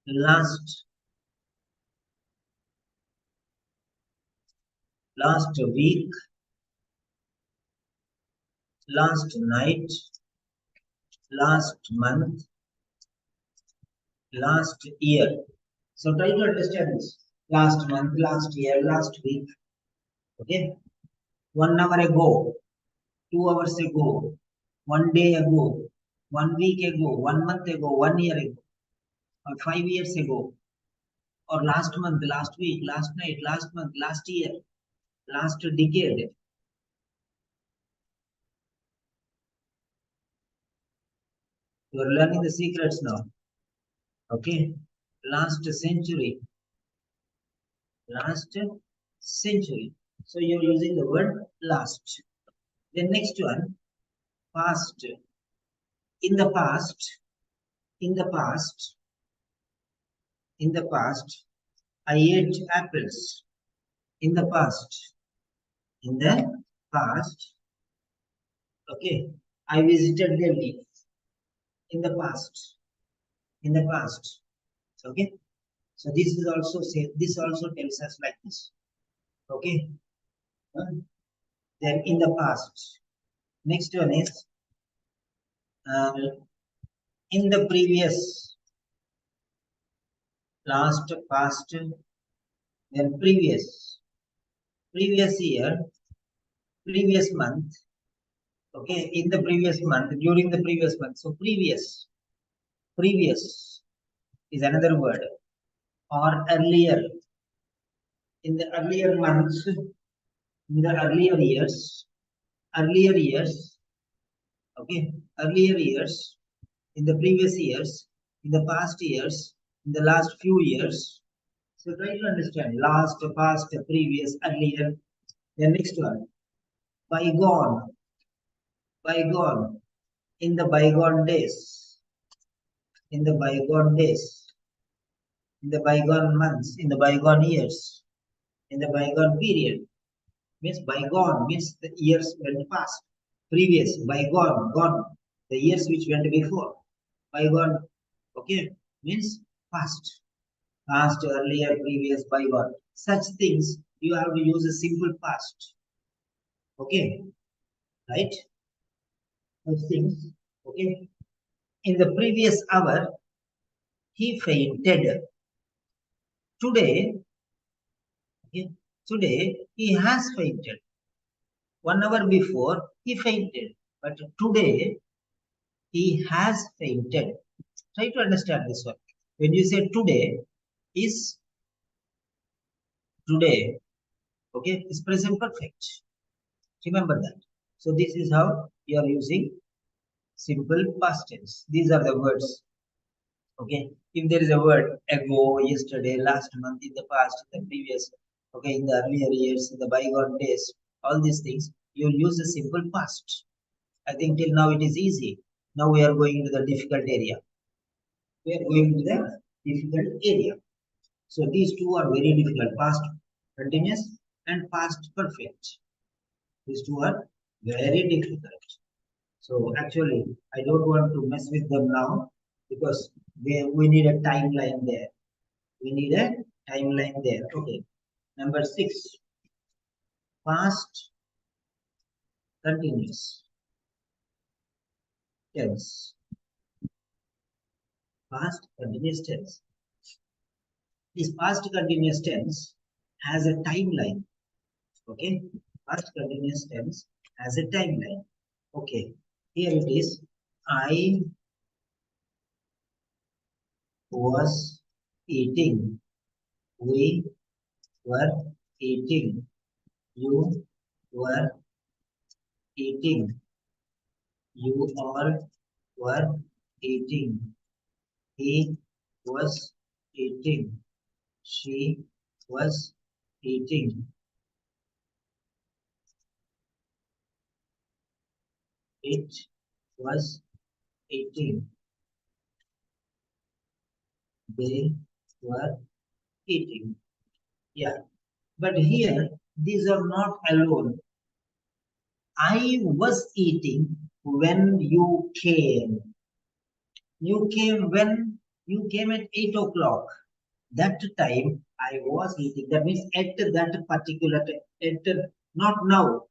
Last week, last night, last month, last year. So try to understand this. Last month, last year, last week. Okay. 1 hour ago, 2 hours ago, 1 day ago, 1 week ago, 1 month ago, 1 year ago, or 5 years ago, or last month, last week, last night, last month, last year, last decade. You are learning the secrets now. Okay. Last century. Last century. So you're using the word last. The next one, past. In the past, in the past, in the past, I ate apples. In the past, in the past. Okay, I visited Delhi in the past. In the past. Okay, so this is also say this also tells us like this. Okay, then in the past. Next one is uh, in the previous, last, past, then previous year, previous month. Okay, in the previous month, during the previous month. So previous is another word, or earlier, in the earlier months, in the earlier years, okay, earlier years, in the previous years, in the past years, in the last few years. So try to understand last, past, previous, earlier. The next one, bygone, bygone, in the bygone days, in the bygone days, in the bygone months, in the bygone years, in the bygone period. Means bygone means the years went past. Previous, bygone, gone, the years which went before. Bygone, okay, means past. Past, earlier, previous, bygone. Such things you have to use a simple past. Okay, right? Such things, okay. In the previous hour, he fainted. Today, okay, today he has fainted. 1 hour before, he fainted. But today, he has fainted. Try to understand this one. When you say today, is today, okay, is present perfect. Remember that. So this is how you are using simple past tense. These are the words. Okay. If there is a word ago, yesterday, last month, in the past, in the previous, okay, in the earlier years, in the bygone days, all these things, you will use a simple past. I think till now it is easy. Now we are going to the difficult area. We are going to the difficult area. So these two are very difficult, past continuous and past perfect. These two are very difficult. So actually, I don't want to mess with them now because we need a timeline there. We need a timeline there. Okay. Number 6, past continuous tense. Past continuous tense. This past continuous tense has a timeline. Okay. Past continuous tense has a timeline. Okay. Here it is. I was eating. We were eating. You were eating. You all were eating. He was eating. She was eating. It was eating. They were eating. Yeah. But here, these are not alone. I was eating when you came. You came when? You came at 8 o'clock. That time I was eating. That means at that particular time, not now,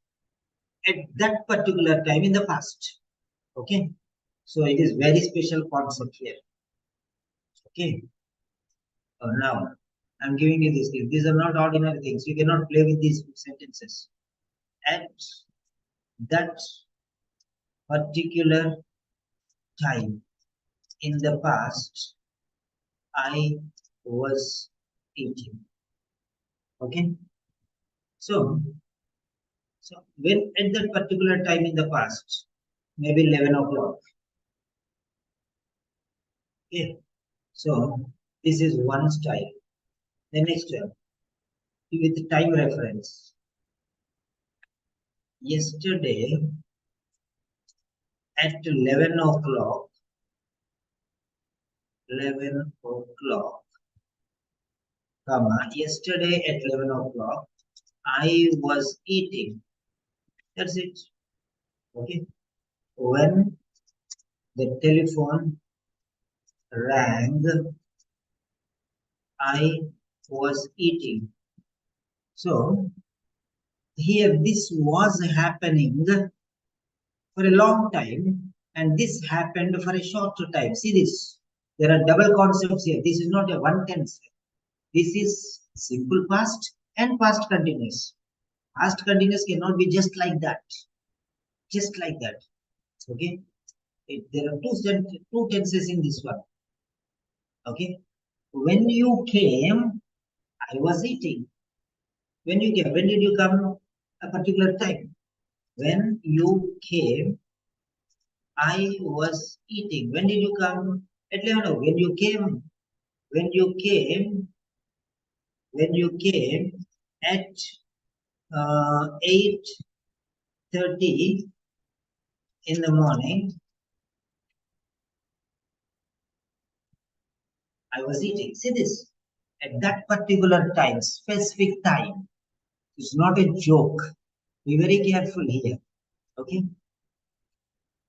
at that particular time in the past. Okay. So it is very special concept here. Okay. Now I'm giving you these things. These are not ordinary things. You cannot play with these sentences. At that particular time in the past, I was eating. Okay. So when at that particular time in the past, maybe 11 o'clock. Okay. So this is one style. The next one with time reference. Yesterday at 11 o'clock, 11 o'clock, comma, yesterday at 11 o'clock, I was eating. That's it. Okay. When the telephone rang, I was eating. So here this was happening for a long time and this happened for a shorter time. See this. There are double concepts here. This is not a one tense. This is simple past and past continuous. Past continuous cannot be just like that. Just like that. Okay. There are two tenses in this one. Okay. When you came, I was eating. When you came, when did you come? A particular time. When you came, I was eating. When did you come? At 11. When you came, when you came, when you came at 8:30 in the morning, I was eating. See this? At that particular time, specific time. It's not a joke. Be very careful here. Okay.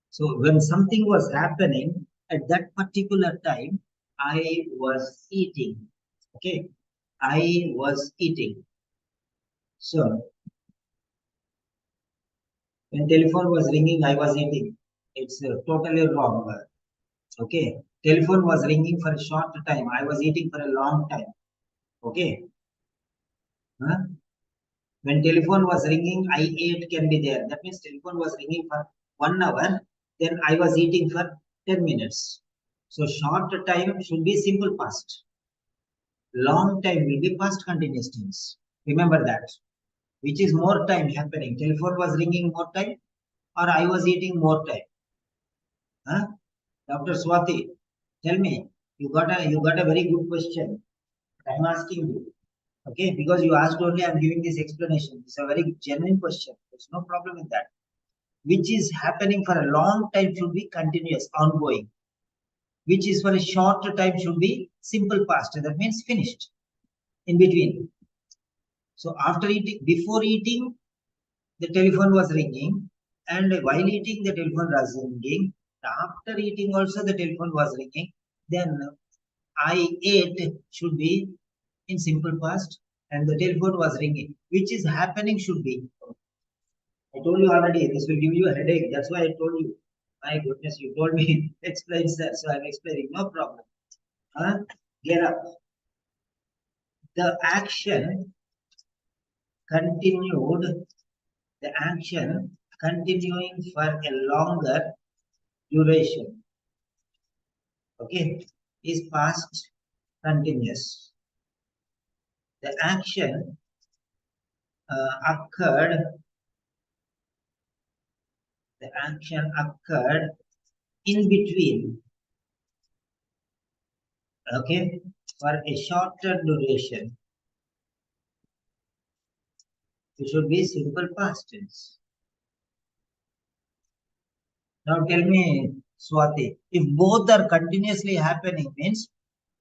So when something was happening at that particular time, I was eating. Okay. I was eating. So when telephone was ringing, I was eating. It's totally wrong. Okay. Telephone was ringing for a short time. I was eating for a long time. Okay. Huh? When telephone was ringing, I ate can be there. That means telephone was ringing for 1 hour. Then I was eating for 10 minutes. So short time should be simple past. Long time will be past continuous tense. Remember that. Which is more time happening? Telephone was ringing more time or I was eating more time? Huh? Dr. Swati, tell me. You got a very good question. I'm asking you. Okay, because you asked only, I'm giving this explanation. It's a very genuine question. There's no problem in that. Which is happening for a long time should be continuous, ongoing. Which is for a short time should be simple past. That means finished. In between. So after eating, before eating, the telephone was ringing, and while eating, the telephone was ringing. After eating, also the telephone was ringing. Then I ate should be in simple past, and the telephone was ringing. Which is happening should be. I told you already. This will give you a headache. That's why I told you. My goodness, you told me explain, sir. So I'm explaining. No problem. Huh? Get up. The action continued. The action continuing for a longer duration, okay, is past continuous. The action occurred, the action occurred in between, okay, for a shorter duration. It should be simple past tense. Now tell me, Swati, if both are continuously happening means,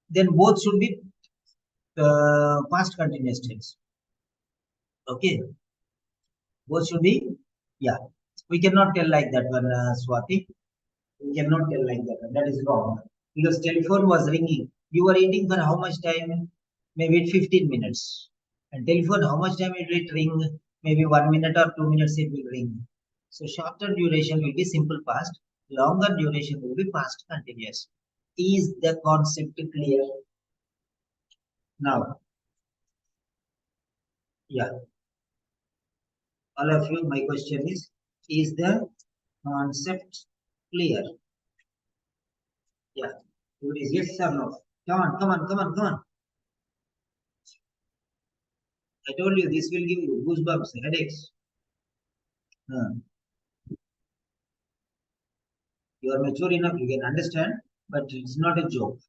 then both should be past continuous tense. Okay, both should be, yeah. We cannot tell like that one, Swati. We cannot tell like that. That is wrong. Because telephone was ringing. You were eating for how much time? Maybe 15 minutes. And telephone, how much time it will ring? Maybe 1 minute or 2 minutes it will ring. So shorter duration will be simple past. Longer duration will be past continuous. Is the concept clear? Now, yeah. All of you, my question is the concept clear? Yeah. It is yes or no? Come on, come on, come on, come on. I told you this will give you goosebumps, headaches. You are mature enough, you can understand, but it's not a joke.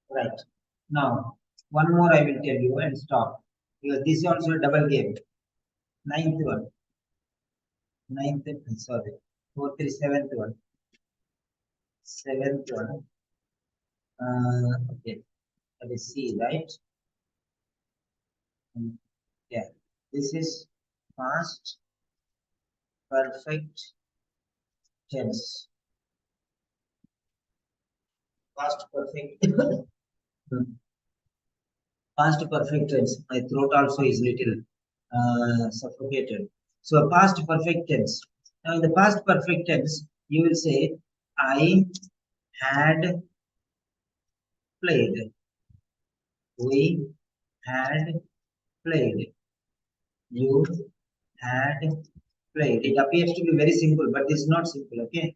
Right. Now, one more I will tell you and stop. Because this is also a double game. Ninth one. Sorry. Fourth is seventh one. Seventh one. Okay. That is C, right? Yeah. This is past perfect tense. Past perfect. Past perfect tense. My throat also is little suffocated. So past perfect tense. Now in the past perfect tense, you will say, I had played. We had played. You had played. It appears to be very simple, but this is not simple. Okay.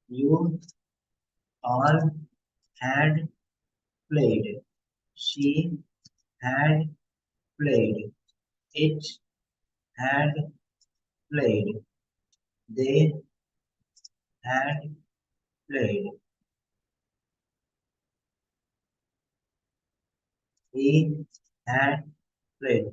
You all had played. She had played. It had played. They had played. He had played.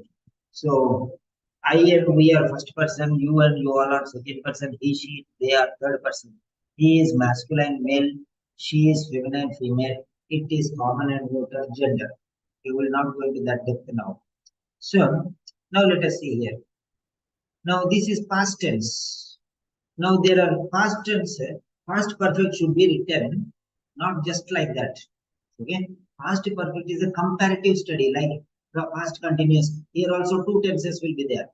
So I and we are first person, you and you all are second person, he, she, they are third person. He is masculine, male, she is feminine, female. It is common and neutral gender. We will not go into that depth now. So now let us see here. Now this is past tense. Now there are past tense, past perfect should be written, not just like that. Okay, past perfect is a comparative study, like the past continuous. Here also two tenses will be there.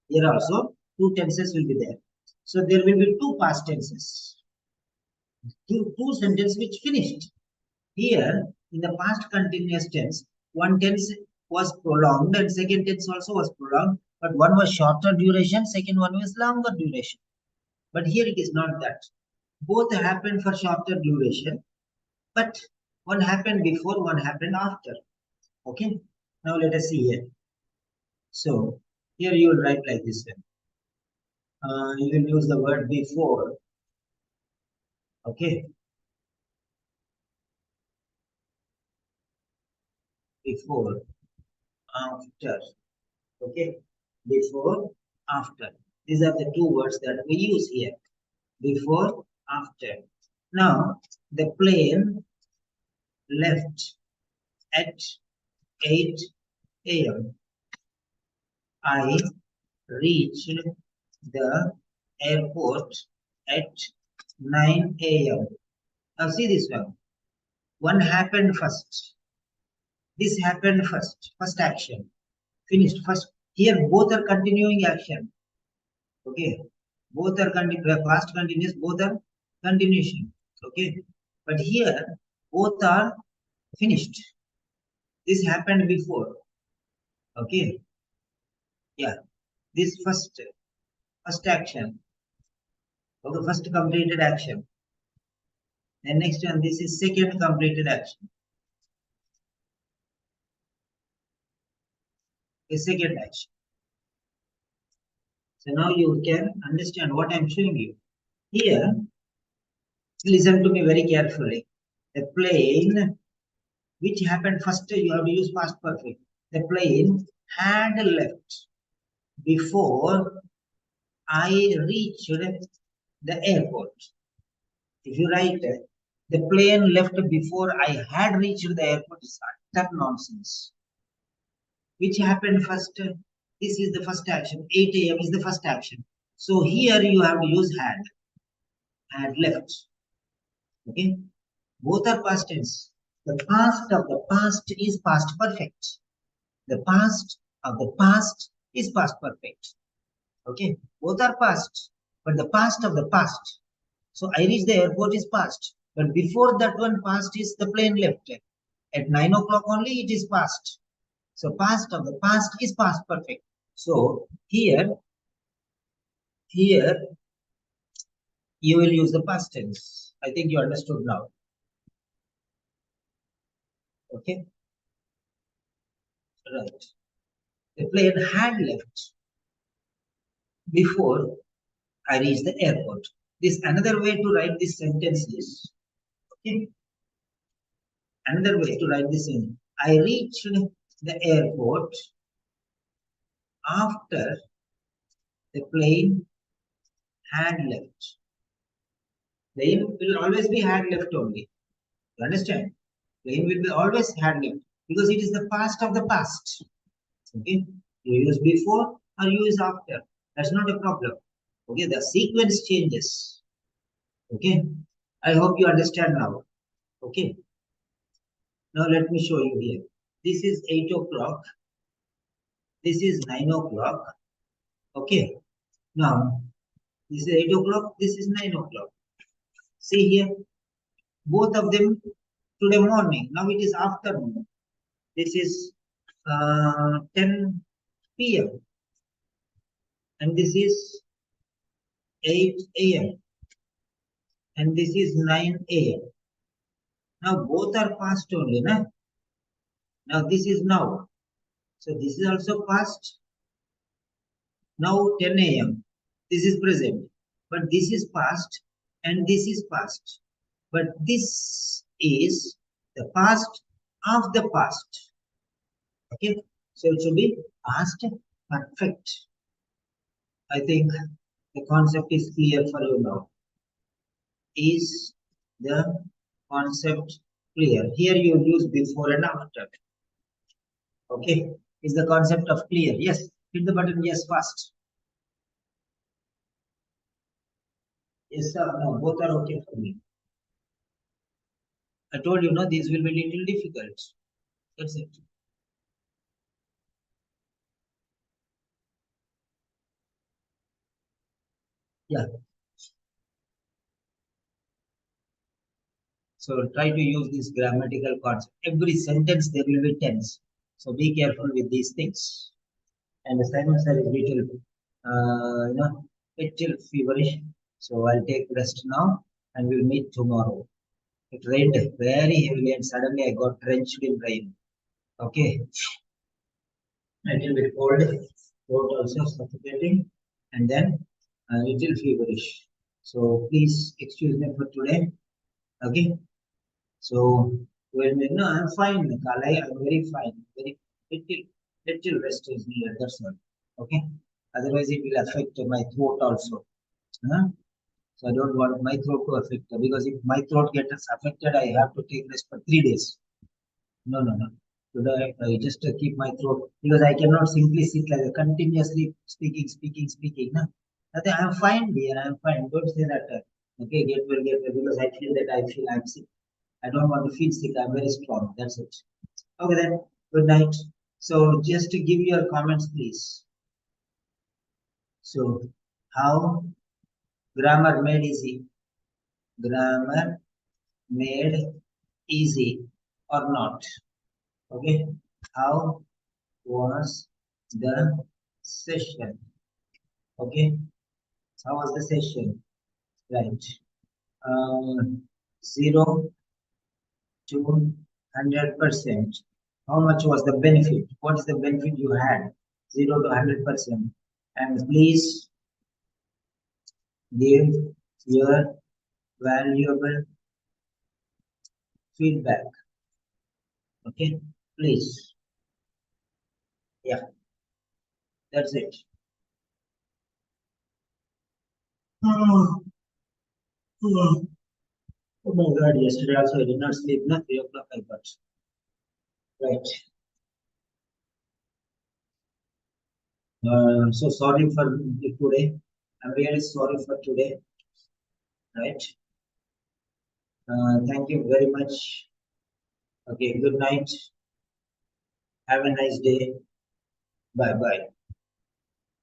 Here also two tenses will be there. So there will be two past tenses, two sentences which finished. Here in the past continuous tense, one tense was prolonged and second tense also was prolonged, but one was shorter duration, second one was longer duration. But here it is not that. Both happened for shorter duration, but one happened before, one happened after. Okay. Now let us see here. So here you will write like this one. You will use the word before. Okay. Before, after. Okay. Before, after. These are the two words that we use here. Before, after. Now the plane left at 8 a.m. I reached the airport at 9 a.m. Now see this one. One happened first. This happened first. First action. Finished first. Here both are continuing action. Okay. Both are past continuous, both are continuation. Okay. But here both are finished. This happened before. Okay. Yeah. This first action. Okay, first completed action. And next one, this is second completed action. A second action. So now you can understand what I'm showing you. Here, listen to me very carefully. The plane, which happened first, you have to use past perfect. The plane had left before I reached the airport. If you write, the plane left before I had reached the airport, is utter nonsense. Which happened first? This is the first action. 8 a.m. is the first action. So here you have to use had left. Okay, both are past tense. The past of the past is past perfect. The past of the past is past perfect. Okay, both are past, but the past of the past. So I reached the airport is past, but before that one past is the plane left. At 9 o'clock only it is past. So past of the past is past perfect. So here you will use the past tense. I think you understood now. Okay. Right. The plane had left before I reached the airport. This another way to write this sentence is, okay. Another way to write this in. I reached the airport after the plane had left. Plane will always be had left only. You understand? Plane will be always had left because it is the past of the past. Okay. You use before or you use after. That's not a problem. Okay, the sequence changes. Okay, I hope you understand now. Okay, now let me show you here. This is 8 o'clock. This is 9 o'clock. Okay, now this is 8 o'clock. This is 9 o'clock. See here, both of them today morning. Now it is afternoon. This is 10 p.m. and this is 8 a.m. and this is 9 a.m. Now both are past only, na? Now this is now. So this is also past. Now 10 a.m. This is present. But this is past and this is past. But this is the past of the past. Okay. So it should be past perfect. I think the concept is clear for you now. Is the concept clear? Here you use before and after. Okay. Is the concept of clear? Yes. Hit the button. Yes, fast. Yes, sir. No, both are okay for me. I told you, no, these will be little difficult. That's it. Yeah. So try to use this grammatical concept. Every sentence there will be tense. So be careful with these things. And the Simon sir is little, little feverish. So I'll take rest now and we'll meet tomorrow. It rained very heavily and suddenly I got drenched in rain. Okay. A little bit cold, throat also suffocating, and then a little feverish. So please excuse me for today. Okay. So when no, I'm fine, Kalai. I'm very fine. Very little rest is needed. That's all. Okay. Otherwise, it will affect my throat also. Huh? So I don't want my throat to affect because if my throat gets affected, I have to take rest for 3 days. No, no, no. Today, I just keep my throat because I cannot simply sit like that, continuously speaking. No? Nothing, I'm fine, dear. I'm fine. Don't say that. Okay, get well, because I feel that I feel I'm sick. I don't want to feel sick. I'm very strong. That's it. Okay, then. Good night. So, just to give your comments, please. So, how grammar made easy? Grammar made easy or not? Okay. How was the session? Okay, how was the session? Right. 0 to 100%. How much was the benefit? What is the benefit you had? 0 to 100%. And please give your valuable feedback. Okay, please. Yeah, that's it. Oh, oh, oh my God, yesterday also I did not sleep. Not 3 o'clock I got. Right. So sorry for today. I'm really sorry for today. Right. Thank you very much. Okay. Good night. Have a nice day. Bye bye.